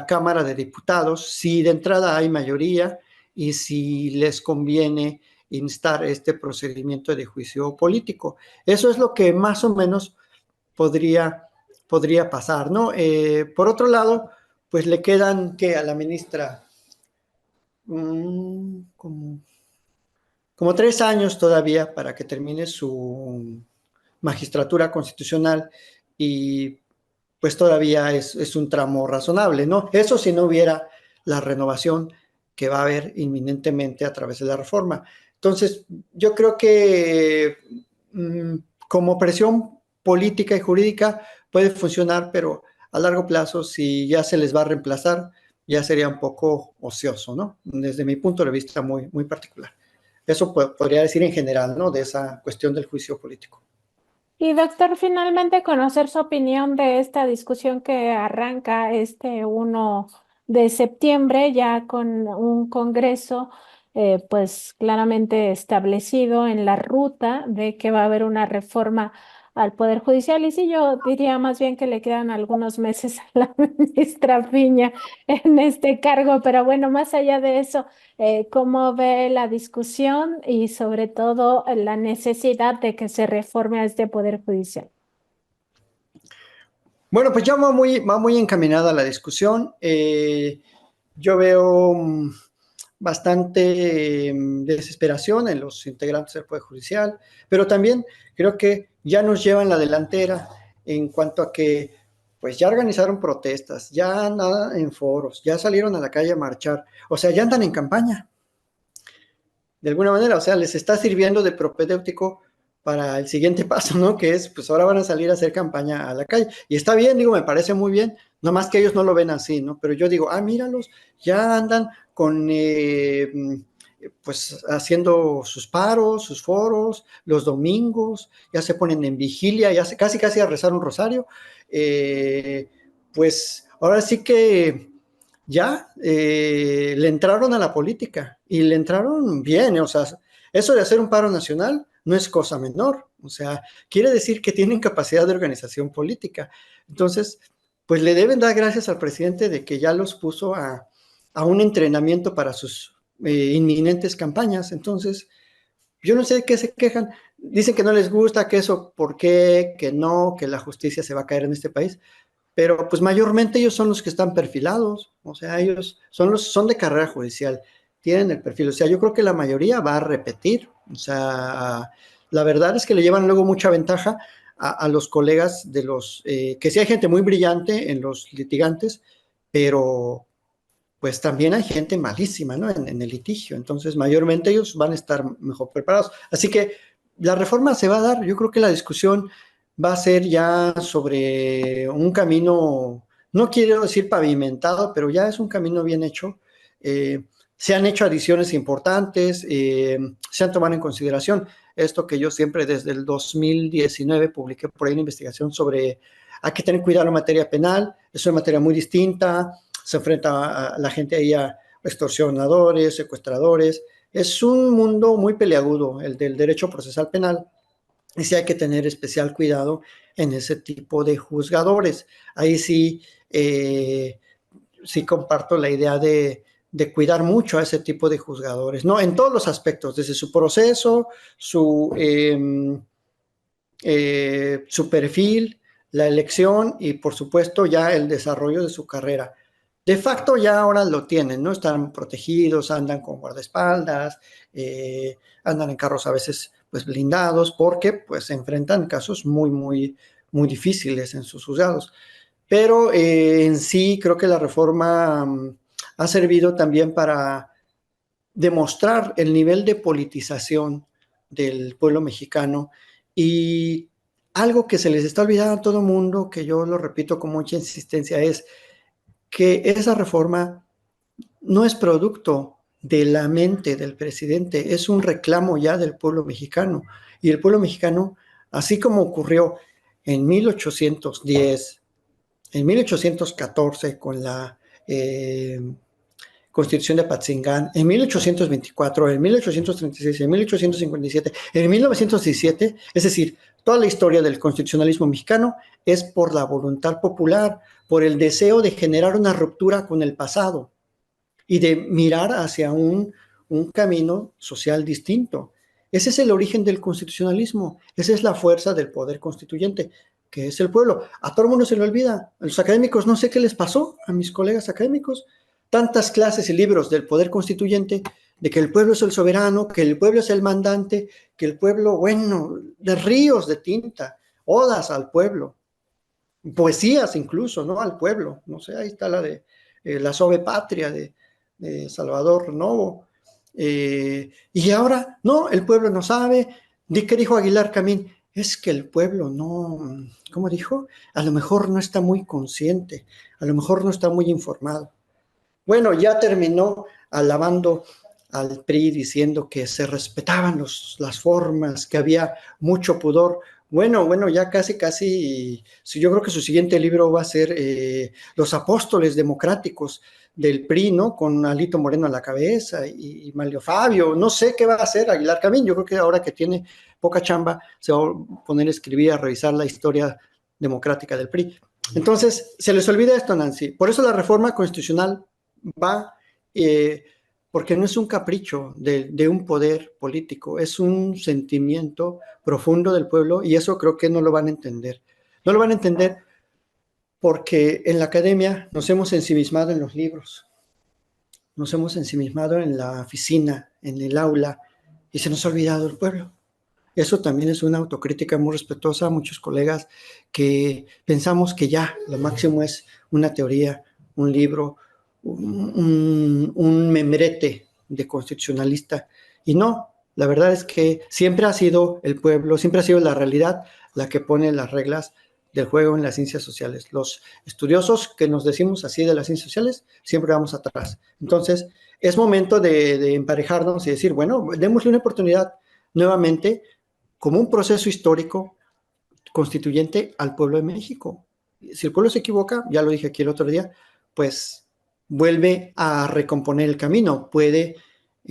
Cámara de Diputados, si de entrada hay mayoría y si les conviene instar este procedimiento de juicio político. Eso es lo que más o menos podría, podría pasar, ¿no? Por otro lado, pues le quedan que a la ministra como 3 años todavía para que termine su magistratura constitucional y pues todavía es un tramo razonable, ¿no? Eso si no hubiera la renovación que va a haber inminentemente a través de la reforma. Entonces, yo creo que mmm, como presión política y jurídica puede funcionar, pero a largo plazo, si ya se les va a reemplazar, ya sería un poco ocioso, ¿no? Desde mi punto de vista muy, muy particular. Eso podría decir en general, ¿no? De esa cuestión del juicio político. Y doctor, finalmente conocer su opinión de esta discusión que arranca este 1 de septiembre, ya con un congreso pues claramente establecido en la ruta de que va a haber una reforma al Poder Judicial. Y sí, yo diría más bien que le quedan algunos meses a la ministra Piña en este cargo, pero bueno, más allá de eso, ¿cómo ve la discusión y sobre todo la necesidad de que se reforme a este Poder Judicial? Bueno, pues ya va muy encaminada la discusión. Yo veo bastante desesperación en los integrantes del Poder Judicial, pero también creo que ya nos llevan la delantera en cuanto a que pues ya organizaron protestas, ya andan en foros, ya salieron a la calle a marchar, o sea, ya andan en campaña de alguna manera, o sea, les está sirviendo de propedéutico para el siguiente paso, ¿no? Que es, pues ahora van a salir a hacer campaña a la calle. Y está bien, digo, me parece muy bien, nomás que ellos no lo ven así, ¿no? Pero yo digo, míralos, ya andan con, pues haciendo sus paros, sus foros, los domingos, ya se ponen en vigilia, ya casi casi a rezar un rosario. Pues ahora sí que ya le entraron a la política y le entraron bien, o sea, eso de hacer un paro nacional no es cosa menor, o sea, quiere decir que tienen capacidad de organización política. Entonces, pues le deben dar gracias al presidente de que ya los puso a un entrenamiento para sus inminentes campañas. Entonces, yo no sé de qué se quejan. Dicen que no les gusta, que eso, ¿por qué? Que no, que la justicia se va a caer en este país, pero pues mayormente ellos son los que están perfilados, o sea, ellos son de carrera judicial, tienen el perfil, o sea, yo creo que la mayoría va a repetir, o sea, la verdad es que le llevan luego mucha ventaja a los colegas de que sí hay gente muy brillante en los litigantes, pero pues también hay gente malísima, ¿no? En el litigio, entonces mayormente ellos van a estar mejor preparados, así que la reforma se va a dar, yo creo que la discusión va a ser ya sobre un camino no quiero decir pavimentado, pero ya es un camino bien hecho. Se han hecho adiciones importantes, se han tomado en consideración esto que yo siempre desde el 2019 publiqué por ahí una investigación sobre hay que tener cuidado en materia penal, es una materia muy distinta, se enfrenta a la gente ahí a extorsionadores, secuestradores, es un mundo muy peliagudo el del derecho procesal penal y sí hay que tener especial cuidado en ese tipo de juzgadores. Ahí sí, sí comparto la idea de cuidar mucho a ese tipo de juzgadores, ¿no? En todos los aspectos, desde su proceso, su perfil, la elección y por supuesto ya el desarrollo de su carrera. De facto ya ahora lo tienen, ¿no? Están protegidos, andan con guardaespaldas, andan en carros a veces pues blindados porque pues se enfrentan casos muy difíciles en sus juzgados. Pero en sí creo que la reforma ha servido también para demostrar el nivel de politización del pueblo mexicano y algo que se les está olvidando a todo el mundo, que yo lo repito con mucha insistencia, es que esa reforma no es producto de la mente del presidente, es un reclamo ya del pueblo mexicano. Y el pueblo mexicano, así como ocurrió en 1810, en 1814 con la Constitución de Patzingán, en 1824, en 1836, en 1857, en 1917, es decir, toda la historia del constitucionalismo mexicano es por la voluntad popular, por el deseo de generar una ruptura con el pasado y de mirar hacia un camino social distinto. Ese es el origen del constitucionalismo, esa es la fuerza del poder constituyente, que es el pueblo. A todo el mundo se le olvida. A los académicos, no sé qué les pasó, a mis colegas académicos, tantas clases y libros del poder constituyente, de que el pueblo es el soberano, que el pueblo es el mandante, que el pueblo, bueno, de ríos de tinta, odas al pueblo, poesías incluso, ¿no? Al pueblo, no sé, ahí está la de la Sove Patria de Salvador Novo. Y ahora, no, el pueblo no sabe. ¿Qué dijo Aguilar Camín? Es que el pueblo no, ¿cómo dijo? A lo mejor no está muy consciente, a lo mejor no está muy informado. Bueno, ya terminó alabando al PRI diciendo que se respetaban las formas, que había mucho pudor. Bueno, ya casi, yo creo que su siguiente libro va a ser Los Apóstoles Democráticos del PRI, ¿no? Con Alito Moreno a la cabeza y Manlio Fabio. No sé qué va a hacer Aguilar Camín. Yo creo que ahora que tiene poca chamba, se va a poner a escribir, a revisar la historia democrática del PRI. Entonces, se les olvida esto, Nancy. Por eso la reforma constitucional va porque no es un capricho de un poder político, es un sentimiento profundo del pueblo y eso creo que no lo van a entender. No lo van a entender porque en la academia nos hemos ensimismado en los libros, nos hemos ensimismado en la oficina, en el aula y se nos ha olvidado el pueblo. Eso también es una autocrítica muy respetuosa a muchos colegas que pensamos que ya lo máximo es una teoría, un libro, un membrete de constitucionalista. Y no, la verdad es que siempre ha sido el pueblo, siempre ha sido la realidad la que pone las reglas del juego en las ciencias sociales. Los estudiosos que nos decimos así de las ciencias sociales, siempre vamos atrás. Entonces, es momento de emparejarnos y decir, bueno, démosle una oportunidad nuevamente como un proceso histórico constituyente al pueblo de México. Si el pueblo se equivoca, ya lo dije aquí el otro día, pues vuelve a recomponer el camino, puede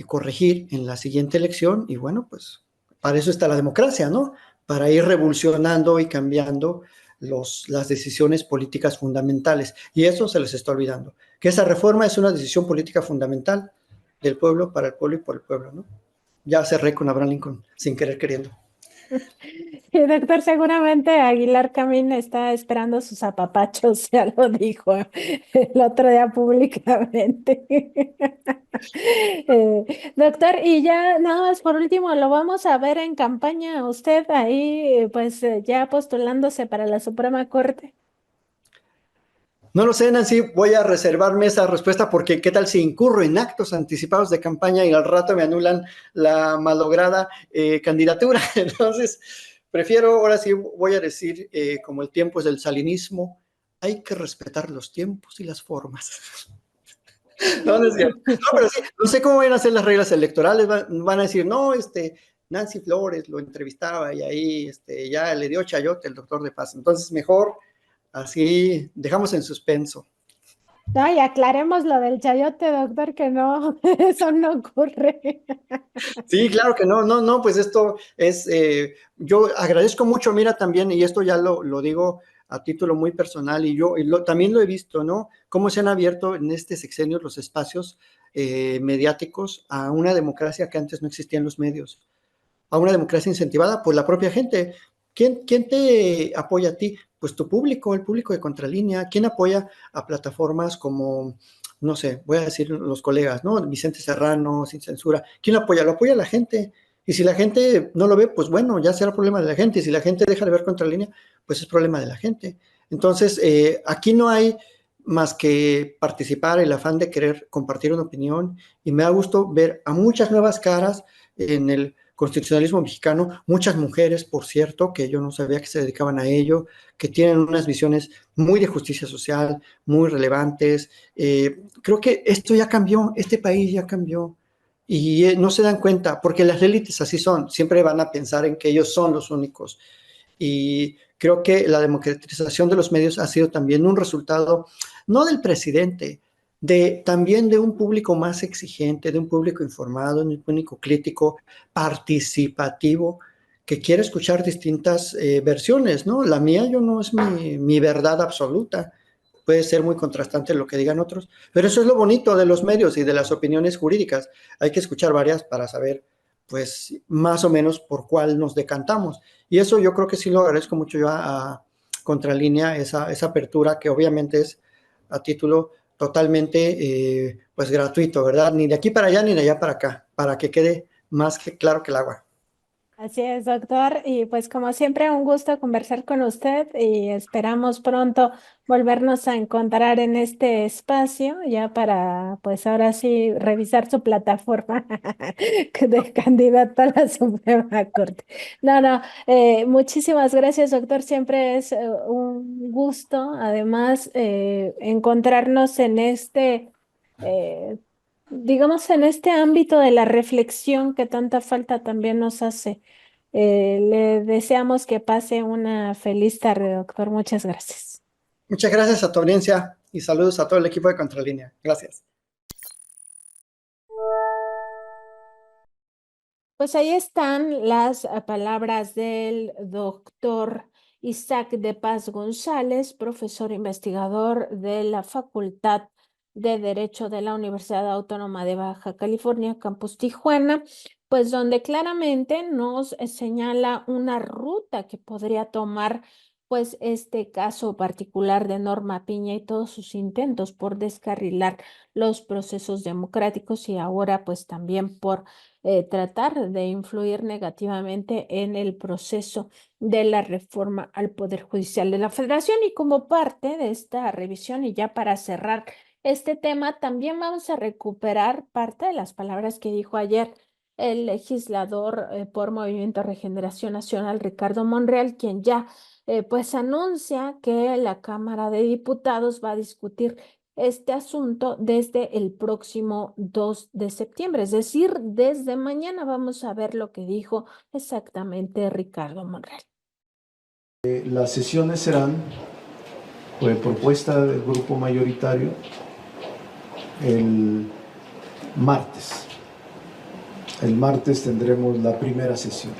corregir en la siguiente elección y bueno, pues para eso está la democracia, ¿no? Para ir revolucionando y cambiando las decisiones políticas fundamentales. Y eso se les está olvidando, que esa reforma es una decisión política fundamental del pueblo, para el pueblo y por el pueblo, ¿no? Ya cerré con Abraham Lincoln, sin querer queriendo. Y doctor, seguramente Aguilar Camín está esperando sus apapachos, ya lo dijo el otro día públicamente. Doctor, y ya nada más por último, lo vamos a ver en campaña, usted ahí pues ya postulándose para la Suprema Corte. No lo sé, Nancy, voy a reservarme esa respuesta porque qué tal si incurro en actos anticipados de campaña y al rato me anulan la malograda candidatura. Entonces, prefiero, ahora sí voy a decir, como el tiempo es del salinismo, hay que respetar los tiempos y las formas. No, no es cierto. No, pero sí, no sé cómo van a ser las reglas electorales. Van a decir, no, Nancy Flores lo entrevistaba y ahí ya le dio chayote el doctor de Paz. Entonces, mejor así dejamos en suspenso. No, y aclaremos lo del chayote, doctor, que no, eso no ocurre. Sí, claro que no, no, no, pues esto es, yo agradezco mucho, mira también, y esto ya lo digo a título muy personal, y yo también lo he visto, ¿no? Cómo se han abierto en este sexenio los espacios mediáticos a una democracia que antes no existía en los medios, a una democracia incentivada por la propia gente. ¿Quién te apoya a ti? Pues tu público, el público de Contralínea. ¿Quién apoya a plataformas como, no sé, voy a decir los colegas, ¿no? Vicente Serrano, Sin Censura. ¿Quién lo apoya? Lo apoya la gente. Y si la gente no lo ve, pues bueno, ya será problema de la gente. Y si la gente deja de ver Contralínea, pues es problema de la gente. Entonces, aquí no hay más que participar, el afán de querer compartir una opinión. Y me da gusto ver a muchas nuevas caras en el constitucionalismo mexicano, muchas mujeres, por cierto, que yo no sabía que se dedicaban a ello, que tienen unas visiones muy de justicia social, muy relevantes. Creo que esto ya cambió, este país ya cambió y no se dan cuenta, porque las élites así son, siempre van a pensar en que ellos son los únicos. Y creo que la democratización de los medios ha sido también un resultado, no del presidente, también de un público más exigente, de un público informado, de un público crítico, participativo, que quiere escuchar distintas versiones, ¿no? La mía yo no es mi verdad absoluta, puede ser muy contrastante lo que digan otros, pero eso es lo bonito de los medios y de las opiniones jurídicas. Hay que escuchar varias para saber, pues, más o menos por cuál nos decantamos. Y eso yo creo que sí lo agradezco mucho yo a Contralínea, esa apertura que obviamente es a título totalmente pues gratuito, ¿verdad? Ni de aquí para allá ni de allá para acá, para que quede más que claro que el agua. Así es, doctor. Y pues como siempre, un gusto conversar con usted y esperamos pronto volvernos a encontrar en este espacio ya para, pues ahora sí, revisar su plataforma de candidato a la Suprema Corte. No, no, muchísimas gracias, doctor. Siempre es un gusto, además, encontrarnos en eh, digamos, en este ámbito de la reflexión que tanta falta también nos hace. Le deseamos que pase una feliz tarde, doctor. Muchas gracias. Muchas gracias a tu audiencia y saludos a todo el equipo de Contralínea. Gracias. Pues ahí están las palabras del doctor Isaac de Paz González, profesor investigador de la Facultad de Derecho de la Universidad Autónoma de Baja California, Campus Tijuana, pues donde claramente nos señala una ruta que podría tomar pues este caso particular de Norma Piña y todos sus intentos por descarrilar los procesos democráticos y ahora pues también por tratar de influir negativamente en el proceso de la reforma al Poder Judicial de la Federación. Y como parte de esta revisión, y ya para cerrar este tema, también vamos a recuperar parte de las palabras que dijo ayer el legislador por Movimiento Regeneración Nacional, Ricardo Monreal, quien ya pues anuncia que la Cámara de Diputados va a discutir este asunto desde el próximo 2 de septiembre, es decir, desde mañana vamos a ver lo que dijo exactamente Ricardo Monreal. Las sesiones serán, por propuesta del grupo mayoritario, el martes. El martes tendremos la primera sesión.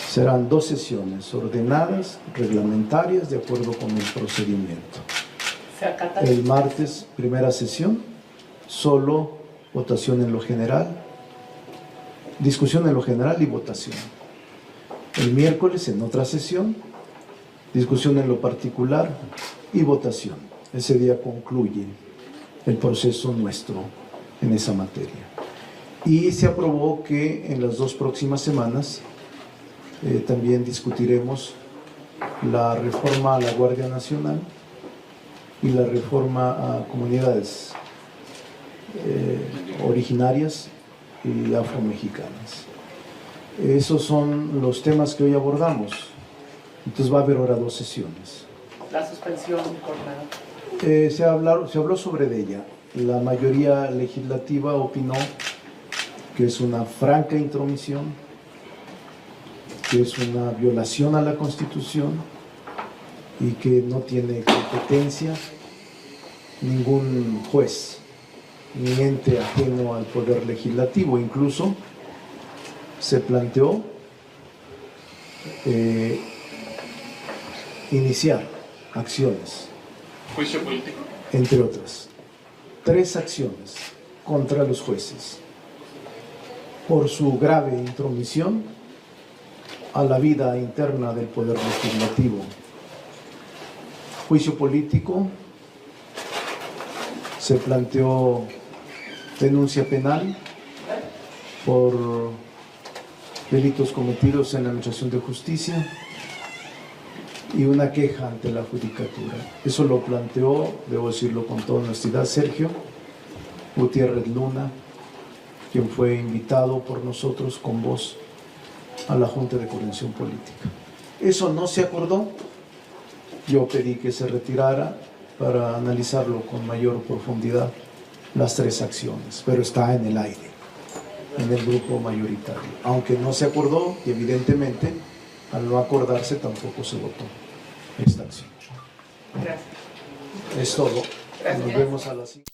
Serán 2 sesiones ordenadas, reglamentarias, de acuerdo con el procedimiento. El martes, primera sesión, solo votación en lo general, discusión en lo general y votación. El miércoles, en otra sesión, discusión en lo particular y votación. Ese día concluye el proceso nuestro en esa materia. Y se aprobó que en las 2 próximas semanas también discutiremos la reforma a la Guardia Nacional y la reforma a comunidades originarias y afromexicanas. Esos son los temas que hoy abordamos. Entonces va a haber ahora 2 sesiones. la suspensión, coordinador? Se habló sobre ella. La mayoría legislativa opinó que es una franca intromisión, que es una violación a la Constitución y que no tiene competencia ningún juez ni ente ajeno al poder legislativo. Incluso se planteó iniciar acciones. ¿Juicio político? Entre otras, 3 acciones contra los jueces por su grave intromisión a la vida interna del poder legislativo. Juicio político, se planteó denuncia penal por delitos cometidos en la administración de justicia y una queja ante la judicatura. Eso lo planteó, debo decirlo con toda honestidad, Sergio Gutiérrez Luna, quien fue invitado por nosotros con voz a la Junta de Coordinación Política. Eso no se acordó. Yo pedí que se retirara para analizarlo con mayor profundidad, las 3 acciones, pero está en el aire, en el grupo mayoritario. Aunque no se acordó, y evidentemente, al no acordarse, tampoco se votó esta acción. Gracias. Es todo. Gracias. Nos vemos a las 5.